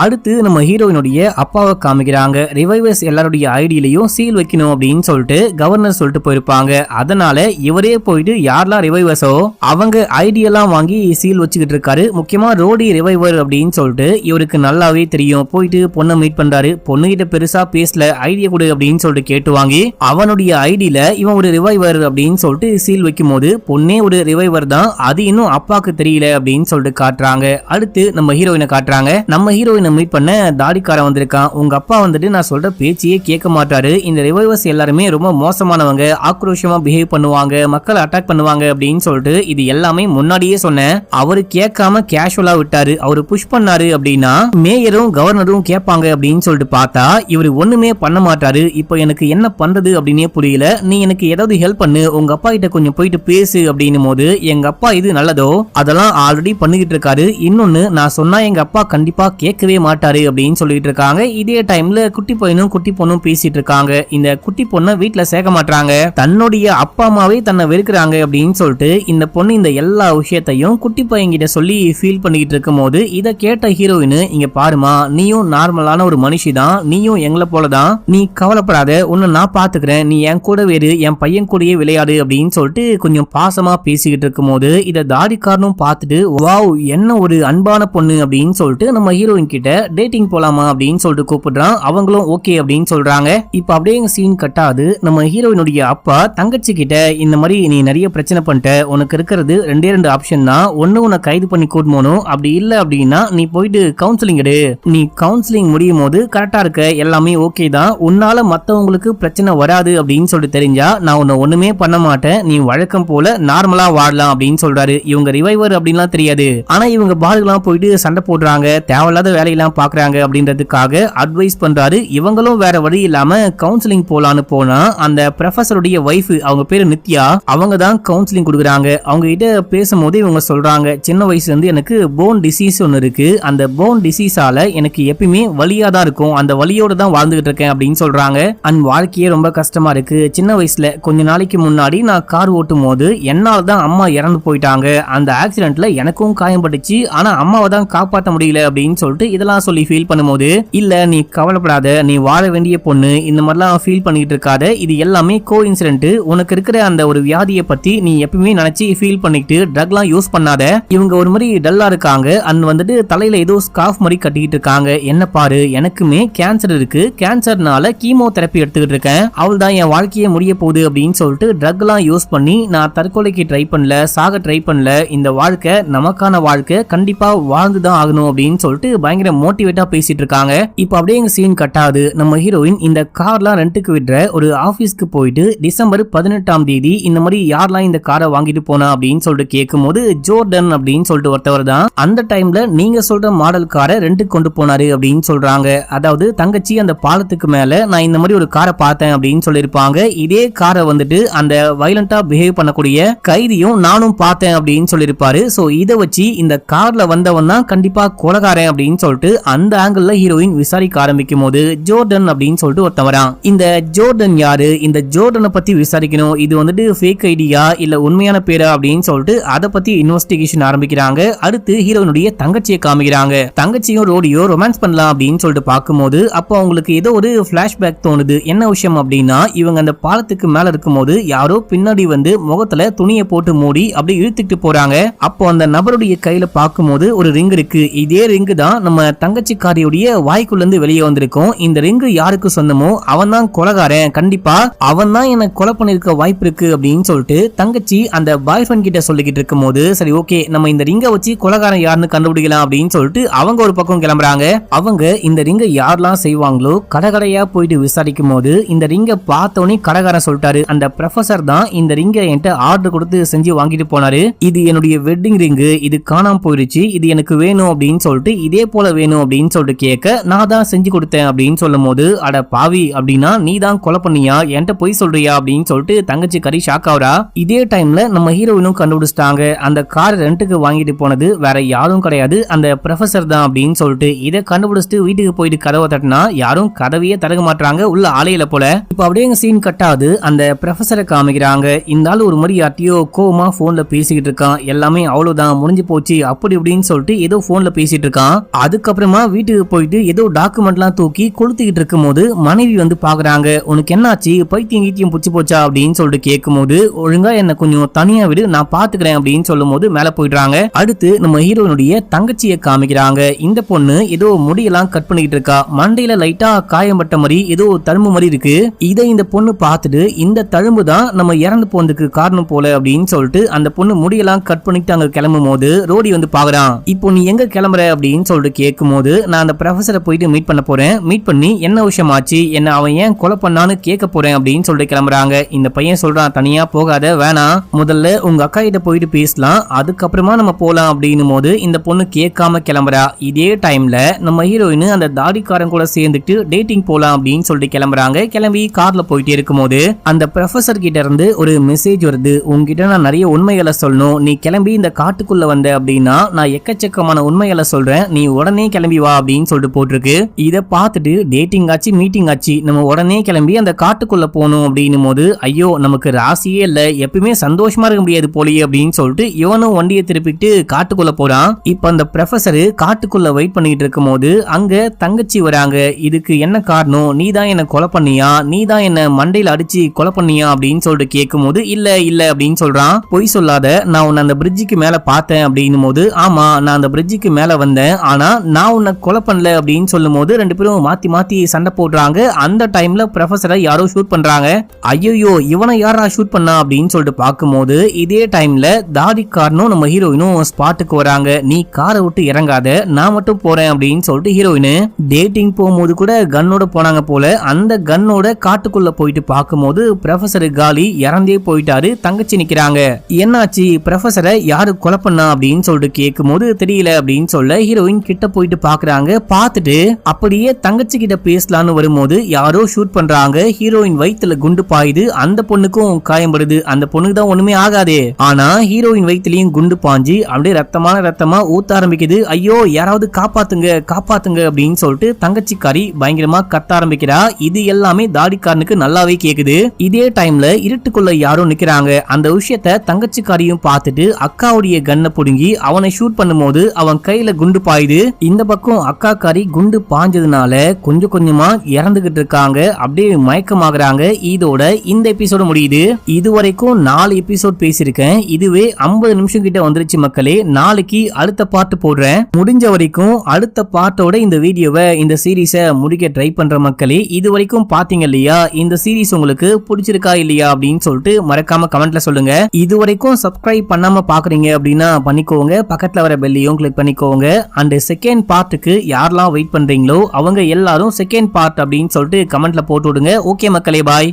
அடுத்து நம்ம ஹீரோயினுடைய அப்பாவை காமிக்கிறாங்க. ரிவைவர்ஸ் எல்லாருடைய ஐடியிலையும் சீல் வைக்கணும் அப்படின்னு சொல்லிட்டு கவர்னர் சொல்லிட்டு போயிருப்பாங்க. அதனால இவரே போயிட்டு யாரெல்லாம் ரிவைவர்ஸோ அவங்க ஐடியெல்லாம் வாங்கி சீல் வச்சுக்கிட்டு இருக்காரு. முக்கியமா ரோடி ரிவைவர் அப்படின்னு சொல்லிட்டு இவருக்கு நல்லாவே தெரியும். போயிட்டு பொண்ணை மீட் பண்றாரு. பொண்ணுகிட்ட பெருசா பேசல, ஐடியா கொடு அப்படின்னு சொல்லிட்டு கேட்டு வாங்கி அவனுடைய ஐடியில இவன் ஒரு ரிவைவர் அப்படின்னு சொல்லிட்டு சீல் வைக்கும் போது பொண்ணே ஒரு ரிவைவர் தான், அது இன்னும் அப்பாக்கு தெரியல அப்படின்னு சொல்லிட்டு காட்டுறாங்க. அடுத்து நம்ம ஹீரோயினை காட்டுறாங்க. நம்ம ஹீரோயினை மீட் பண்ண தாடிக்காரன் வந்திருக்கான். உங்க அப்பா வந்துட்டு நான் சொல்ற பேச்சையே கேட்க மாட்டாரு, இந்த ரிவைவர்ஸ் எல்லாருமே ரொம்ப மோசமானவங்க, ஆக்ரோஷமா பிஹேவ் பண்ணுவாங்க, மக்களை அட்டாக் பண்ணுவாங்க அப்படின்னு சொல்லிட்டு இது எல்லாமே முன்னாடியே சொன்னேன், அவரு கேட்காம கேஷுவலா விட்டாரு, அவரு புஷ் பண்ணாரு அப்படின்னா மேயரும் கவர்னரும் கேட்பாங்க அப்படின்னு சொல்லிட்டு பார்த்தா இவரு ஒண்ணுமே பண்ண மாட்டாரு. இப்போ எனக்கு என்ன பண்றது அப்படின்னே புரியல, நீ எனக்கு ஏதாவது ஹெல்ப் பண்ணு, உங்க அப்பா கிட்ட கொஞ்சம் போயிட்டு பேசு அப்படின்னும் போது எங்க அப்பா இது நல்லதோ அதெல்லாம் ஆல்ரெடி பண்ணிக்கிட்டு இருக்காரு, இன்னொன்னு நான் சொன்னா எங்க அப்பா கண்டிப்பா கேட்கவே மாட்டாரு அப்படின்னு சொல்லிட்டு இருக்காங்க. இதே டைம்ல குட்டி பையனும் குட்டி பொண்ணும் பேசிட்டு இருக்காங்க. இந்த குட்டி பொண்ணை வீட்டுல சேர்க்க மாட்டாங்க, தன்னுடைய அப்பா அம்மாவே தன்னை வெறுக்கிறாங்க அப்படின்னு சொல்லிட்டு இந்த பொண்ணு இந்த எல்லா விஷயத்தையும் குட்டி பையன் கிட்ட சொல்லி ஃபீல் பண்ணிட்டு இருக்கும் போது இதை கேட்ட ஹீரோயின், இங்க பாருமா, நீயும் நார்மலான ஒரு மனுஷி தான், நீயும் எங்களை போலதான், நீ கவலைப்படாத, உன்னை நான் பாத்துக்கிறேன், நீ என் கூட வேறு, என் பையன் கூடயே விளையாடு அப்படின்னு சொல்லிட்டு கொஞ்சம் பாசமா பேசிக்கிட்டு இருக்கும் போது இதை தாடிக்காரனும் பார்த்துட்டு வாவ் என்ன ஒரு அன்பான பொண்ணு அப்படின்னு சொல்லிட்டு நம்ம ஹீரோயின் கிட்ட டேட்டிங் போலாமா அப்படின்னு சொல்லிட்டு கூப்பிடுறான். அவங்களும் ஓகே அப்படின்னு சொல்றாங்க. இப்ப அப்படியே சீன் கட்டாது. நம்ம ஹீரோயினுடைய அப்பா தங்கச்சி கிட்ட இந்த மாதிரி நீ நிறைய பிரச்சனை பண்ணிட்ட, உனக்கு இருக்கிறது ரெண்டு ஆப்ஷன் தான், ஒன்னு உன்னை கைது பண்ணி கூட்டு போகணும், அப்படி இல்ல அப்படின்னா நீ போயிட்டு கவுன்சிலிங் எடு, நீ கவுன்சிலிங் முடியும் போது கரெக்டா இருக்க, எல்லாமே ஓகே தான், உன்னால மத்தவங்களுக்கு பிரச்சனை வராது அப்படின்னு சொல்லிட்டு தெரிஞ்சா நான் உன்னை ஒண்ணுமே பண்ண மாட்டேன், நீ வழக்கம் போல நார்மலா வாழலாம் அப்படின்னு சொல்றாரு. இவங்க ரிவைவர் அப்படின்லாம் தெரியாது, ஆனா இவங்க பாருலாம் போயிட்டு சண்டை போடுறாங்க, தேவையில்லாத வேலையெல்லாம் பாக்குறாங்க அப்படின்றதுக்காக அட்வைஸ் பண்றாரு. இவங்களும் வேற வழி இல்லாம கவுன்சிலிங் போலான்னு போனா அந்த ப்ரொஃபசருடைய வைஃப், அவங்க பேரு நித்யா, அவங்க தான் கவுன்சிலிங் கொடுக்குறாங்க. அவங்க கிட்ட பேசும்போது இவங்க சொல்றாங்க, சின்ன வயசுல இருந்து எனக்கு போன் டிசீஸ் ஒன்னு இருக்கு, அந்த போன் டிசீஸால எனக்கு எப்பயுமே வலியா தான் இருக்கும், அந்த வலியோட தான் வாழ்ந்துகிட்டு இருக்கேன் அப்படின்னு சொல்றாங்க. அண்ட் வாழ்க்கையே ரொம்ப கஷ்டமா இருக்கு, சின்ன வயசுல கொஞ்ச நாளைக்கு முன்னாடி நான் கார் ஓட்டும் போது என்னால தான் அம்மா இறந்து போயிட்டாங்க, அந்த ஆக்சிடென்ட்ல எனக்கும் காயம்பட்டுச்சு, ஆனா அம்மாவை தான் காப்பாற்ற முடியல அப்படின்னு சொல்லிட்டு இதெல்லாம் சொல்லி ஃபீல் பண்ணும்போது, இல்ல நீ கவலைப்படாத, நீ வாழ வேண்டிய பொண்ணு, இந்த மாதிரிலாம் ஃபீல் பண்ணிட்டு இருக்காத, இது எல்லாமே கோ இன்சிடென்ட், உனக்கு இருக்கிற அந்த ஒரு வியாதியை பத்தி நீ எப்பவுமே நினைச்சு ஃபீல் பண்ணிட்டு ட்ரக்லாம் யூஸ் பண்ணாத. இவங்க ஒரு மாதிரி டல்லா இருக்காங்க. அண்ட் வந்துட்டு தலையில ஏதோ ஸ்கார்ஃப் மாதிரி கட்டிக்கிட்டு இருக்காங்க. என்ன பாரு, எனக்குமே கேன்சர் இருக்கு, கேன்சர்னால கீமோ தெரப்பி எடுத்துக்கிட்டு இருக்கேன், அவள் தான் என் வாழ்க்கையே முடிய போகுது அப்படின்னு சொல்லிட்டு ட்ரக்லாம் யூஸ் பண்ணி நான் தற்கொலைக்கு ட்ரை பண்ணல, சாக ட்ரை பண்ணல, இந்த வாழ்க்கை நமக்கான வாழ்க்கை, கண்டிப்பா வாழ்ந்துதான் ஆகணும் அப்படின்னு சொல்லிட்டு பயங்கர மோட்டிவேட்டா பேசிட்டு இருக்காங்க. இப்ப அப்படியே எங்க சீன் கட்டாது. நம்ம ஹீரோயின் இந்த கார்லாம் ரெண்டுக்கு விடுற ஒரு ஆபீஸ்க்கு போயிட்டு டிசம்பர் 18ஆம் தேதி இந்த மாதிரி யாரெல்லாம் இந்த காரை வாங்கிட்டு போனா அப்படின்னு சொல்லிட்டு கேட்கும் போது ஜோர்டன் அப்படின்னு சொல்லிட்டு ஒருத்தவர் தான் அந்த டைம்ல நீங்க சொல்ற மாடல் காரை ரெண்டுக்கு கொண்டு போனாரு அப்படின்னு சொல்றாங்க. அதாவது தங்கச்சி அந்த பாலத்துக்கு மேல நான் இந்த மாதிரி ஒரு காரை பார்த்தேன் அப்படின்னு சொல்லியிருப்பாங்க. இதே காரை வந்துட்டு அந்த வயலண்டா பிஹேவ் பண்ணக்கூடிய கைதியும் நானும் பார்த்தேன் அப்படின்னு சொல்லியிருப்பாரு. சோ இதை வச்சு இந்த கார்ல வந்தவன் தான் கண்டிப்பா கொலகாரன் அப்படின்னு சொல்லிட்டு அந்த ஆங்கிள் ஹீரோயின் விசாரிக்க ஆரம்பிக்கும் போது ஜோர்டன் அப்படின்னு சொல்லிட்டு ஒருத்தவரான். இந்த ஜோர்டன் யாரு, இந்த ஜோர்டனை பத்தி விசாரிக்கணும், இது வந்துட்டு ஃபேக் ஐடியா இல்ல உண்மையான பேரா அப்படின்னு சொல்லிட்டு அதை பத்தி இன்வெஸ்டிகேஷன் ஆரம்பிக்கிறாங்க. அடுத்து ஹீரோயினுடைய தங்கச்சியை காமிக்கிறாங்க. தங்கச்சியும் ரோடியோ ரொமான்ஸ் பண்ணலாம் அப்படின்னு சொல்லிட்டு பார்க்கும்போது அப்போ அவங்களுக்கு ஏதோ ஒரு பிளாஷ்பேக் தோணுது. என்ன விஷயம் அப்படின்னா, இவங்க அந்த பாலத்துக்கு மேல இருக்கும்போது யாரோ பின்னாடி வந்து முகத்துல துணியை போட்டு மூடி அப்படி இழுத்துட்டு போறாங்க. அப்போ அந்த நபருடைய கையில பார்க்கும்போது ஒரு ரிங் இருக்கு. இதே ரிங் தான் நம்ம தங்கச்சிக்காரியுடைய வாய்க்குள்ள இருந்து வெளியே வந்திருக்கும். இந்த ரிங் யாருக்கு சொந்தமோ அவன் தான் கொலகாரன், கண்டிப்பா அவன் தான் என்ன கொலை பண்ணிருக்க வாய்ப்பு இருக்கு அப்படின்னு சொல்லிட்டு தங்கச்சி அந்த பாய் ஃப்ரெண்ட் கிட்ட சொல்லிக்கிட்டு இருக்கும் போது, சரி ஓகே நம்ம இந்த ரிங்கை வச்சு கொலகாரன் யாருன்னு கண்டுபிடிக்கலாம் அப்படின்னு சொல்லிட்டு அவங்க ஒரு பக்கம் கிளம்புறாங்க. அவங்க இந்த ரிங்கை யாரெல்லாம் செய்வாங்களோ கடைகடையா போயிட்டு விசாரிக்கும் போது இந்த ரிங்கை பார்த்தோன்னே கடைக்காரன் சொல்லிட்டாரு, அந்த ப்ரொஃபசர் தான் இந்த ரிங்கை என்கிட்ட ஆர்டர் கொடுத்து செஞ்சு வாங்கிட்டு போனாரு, இது என்னுடைய வெட்டிங் ரிங்கு, இது காணாம போயிருச்சு, இது எனக்கு வேணும் அப்படின்னு சொல்லிட்டு இதே போல வேணும் அப்படின்னு சொல்லிட்டு கேட்க நான் தான் செஞ்சு கொடுத்தேன் அப்படின்னு சொல்லும் போது, அட பாவி அப்படின்னா நீ தான் கொலை பண்ணியா, என்கிட்ட போய் சொல்றியா அப்படின்னு சொல்லிட்டு தங்கச்சி கறி ஷாக் ஆகுறா. இதே டைம்ல நம்ம ஹீரோயினும் கண்டுபிடிச்சிட்டாங்க, அந்த கார் ரெண்டுக்கு வாங்கிட்டு போனது வேற யாரும் கிடையாது, அந்த ப்ரொஃபசர் தான் அப்படின்னு சொல்லிட்டு இதை கண்டுபிடிச்சிட்டு வீட்டுக்கு போயிட்டு கதவை தட்டினா யாரும் கதவையே திறக்க மாட்டாங்க, உள்ள ஆலையில போல. இப்ப அப்படியே சீன் கட்டாது. அந்த ப்ரொஃபசரை காமிக்கிறாங்க. இந்த ஆள் ஒரு மாதிரி யார்ட்டையோ கோவமா போன்ல பேசிக்கிட்டு இருக்கான், எல்லாமே அவ்வளவுதான் முடிஞ்சு போச்சு அப்படி இப்படின்னு சொல்லிட்டு ஏதோ போன்ல பேசிட்டு இருக்கான். அதுக்கப்புறமா வீட்டுக்கு போயிட்டு ஏதோ டாக்குமெண்ட் எல்லாம் தூக்கி கொளுத்திக்கிட்டு இருக்கும் போது மனைவி வந்து பாக்குறாங்க, உனக்கு என்னாச்சு, பைத்தியம் கீத்தியம் புடிச்சு போச்சா அப்படின்னு சொல்லிட்டு கேட்கும் போது, ஒழுங்கா என்ன கொஞ்சம் தனியா விடு நான் பாத்துக்கிறேன் அப்படின்னு சொல்லும் போது மேல போயிடுறாங்க. அடுத்து நம்ம ஹீரோனுடைய தங்கச்சியை காமிக்கிறாங்க. இந்த பொண்ணு ஏதோ முடியெல்லாம் கட் பண்ணிக்கிட்டு இருக்கா, மண்டையில லைட்டா காயம்பட்ட மாதிரி ஏதோ தழும்பு மாதிரி இருக்கு. இதை இந்த பொண்ணு பார்த்துட்டு இந்த தழும்பு தான் நம்ம இறந்து போனதுக்கு காரணம் போல அப்படின்னு சொல்லிட்டு அந்த பொண்ணு முடியெல்லாம் கட் பண்ணிட்டு அங்க கிளம்பும் போது ரோடி வந்து பாக்குறான். இப்போ நீ எங்க கிளம்புற அப்படின்னு சொல்லிட்டு கேட்கும் போது, நான் அந்த ப்ரொஃபசரை போயிட்டு மீட் பண்ண போறேன், மீட் பண்ணி என்ன விஷயம் ஆச்சு, என்ன அவன் ஏன் கொலை பண்ணான்னு கேட்க போறேன் அப்படின்னு சொல்லிட்டு கிளம்புறாங்க. இந்த பையன் சொல்றான், தனியா போகாத, வேணாம், முதல்ல உங்க அக்கா கிட்ட போயிட்டு பேசலாம், அதுக்கப்புறமா நம்ம போலாம் அப்படின்னும் போது இந்த பொண்ணு கேட்காம கிளம்புறா. இதே டைம்ல நம்ம ஹீரோயின் அந்த தாடிக்காரன் கூட சேர்ந்துட்டு டேட்டிங் போலாம் அப்படின்னு சொல்லிட்டு கிளம்புறாங்க. கிளம்பி கார்ல போயிட்டே இருக்கும் போது அந்த ப்ரொஃபசர் கிட்ட இருந்து ஒரு மெசேஜ் வருது, உங்ககிட்ட நான் நிறைய உண்மைகளை சொல்லணும், நீ கிளம்பி இந்த காட்டுக்குள்ள வந்த அப்படின்னா நான் எக்கச்சக்கமான உண்மைகளை சொல்றேன், நீ உடனே கிளம்பி வா அப்படின்னு சொல்லிட்டு போட்டிருக்கு. இத பார்த்துட்டு டேட்டிங் ஆச்சு மீட்டிங் ஆச்சு, நம்ம உடனே கிளம்பி அந்த காட்டுக்குள்ள போகணும் அப்படின்னும் போது ஐயோ நமக்கு ராசியே இல்ல, எப்பயுமே சந்தோஷமா இருக்க முடியாது போலியே அப்படின்னு சொல்லிட்டு இவனும் வண்டியை திருப்பிட்டு காட்டுக்குள்ள போறான். இப்ப அந்த ப்ரொஃபசர் காட்டுக்குள்ள வெயிட் பண்ணிட்டு இருக்கும் போது அங்க தங்கச்சி வராங்க. இதுக்கு என்ன காரணம், நீ தான் என்ன கொலை பண்ணியா, நீ தான் என்ன மண்டையில அடிச்சு கொலை பண்ணியா அப்படின்னு சொல்லிட்டு கேட்கும் போது இல்ல இல்ல அப்படின்னு சொல்றான். பொய் சொல்லாத, நான் உன்னை அந்த பிரிட்ஜுக்கு மேல பார்த்தேன் அப்படின்னும் போது ஆமா நான் அந்த பிரிட்ஜுக்கு மேல வந்தேன், ஆனா நான் உன்னை கொலை பண்ணல அப்படின்னு சொல்லும் போது ரெண்டு பேரும் மாத்தி மாத்தி சண்டை போடுறாங்க. அந்த டைம்ல ப்ரொஃபசரை யாரோ ஷூட் பண்றாங்க. ஐயோ இவனை யாரா ஷூட் பண்ணா அப்படின்னு சொல்லிட்டு பார்க்கும்போது இதே டைம்ல தாடிக்காரனும் நம்ம ஹீரோயினும் ஸ்பாட்டுக்கு வராங்க. நீ காரை விட்டு இறங்காத, நான் மட்டும் போறேன் அப்படின்னு சொல்லிட்டு ஹீரோயின் டேட்டிங் போகும்போது கூட கன்னோட போனாங்க போல. அந்த கன்னோட காட்டுக்குள்ள போயிட்டு பார்க்கும்போது ப்ரொஃபசர் காலி இறந்தே போயிட்டாரு. தங்கச்சி நிக்கிறாங்க. என்னாச்சு, ப்ரொஃபசரை யாரு கொலை பண்ணா அப்படின்னு சொல்லிட்டு கேட்கும் போது தெரியல அப்படின்னு சொல்ல ஹீரோயின் கிட்ட போயிட்டு பாக்குறாங்க. பார்த்துட்டு அப்படியே தங்கச்சி கிட்ட பேசலான்னு வரும்போது யாரோ ஷூட் பண்றாங்க. ஹீரோயின் வயித்துல குண்டு பாயுது. அந்த பொண்ணுக்கும் காயம்படுது. அந்த பொண்ணுக்கு தான் ஒண்ணுமே ஆகாதே, ஆனா ஹீரோயின் வயிற்றுலயும் குண்டு பாஞ்சு அப்படியே ரத்தமா ஊத்த ஆரம்பிக்குது. ஐயோ யாராவது காப்பாத்துங்க காப்பாத்துங்க அப்படின்னு சொல்லிட்டு தங்கச்சிக்காரி பயங்கரமா கத்த ஆரம்பிக்கிறா. இது எல்லாமே தாடிக்காரனுக்கு நல்லாவே கேக்குது. இதே டைம்ல இருட்டுக்குள்ள யாரோ நிக்கிறாங்க. அந்த விஷயத்த தங்கச்சிக்காரியும் பார்த்துட்டு அக்காவுடைய கண்ணை புடுங்கி அவனை ஷூட் பண்ணும்போது அவன் கையில குண்டு பாயுது. இந்த பக்கம் அக்காக்காரி குண்டு பாஞ்சதுனால கொஞ்சம் கொஞ்சமா இறந்துகிட்டு இருக்காங்க. அப்படியே மயக்கமாகறாங்க. இதோட இந்த எபிசோடு முடியுது. இதுவரைக்கும் 4 எபிசோட் பேசியிருக்கேன். இதுவே 50 நிமிஷம் கிட்ட வந்துருச்சு மக்களே. நாளைக்கு அடுத்த பார்ட் போடுறேன். முடிஞ்ச வரைக்கும் அடுத்த பார்ட்டோட இந்த வீடியோவை இந்த சீரீஸை முடிக்க ட்ரை பண்ற மக்களே. இது வரைக்கும் பாத்தீங்க இல்லையா, இந்த சீரீஸ் உங்களுக்கு பிடிச்சிருக்கா இல்லையா அப்படின்னு சொல்லிட்டு மறக்காம கமெண்ட்ல சொல்லுங்க. இது வரைக்கும் சப்ஸ்கிரைப் பண்ணாம பாக்குறீங்க அப்படின்னா பண்ணிக்கோங்க. பக்கத்துல வர பெல்லையும் கிளிக் பண்ணிக்கோங்க. அண்ட் செகண்ட் பார்ட்டுக்கு யாரெல்லாம் வெயிட் பண்றீங்களோ அவங்க எல்லாரும் செகண்ட் பார்ட் அப்படின்னு சொல்லிட்டு கமெண்ட்ல போட்டு விடுங்க. ஓகே மக்களே, பாய்.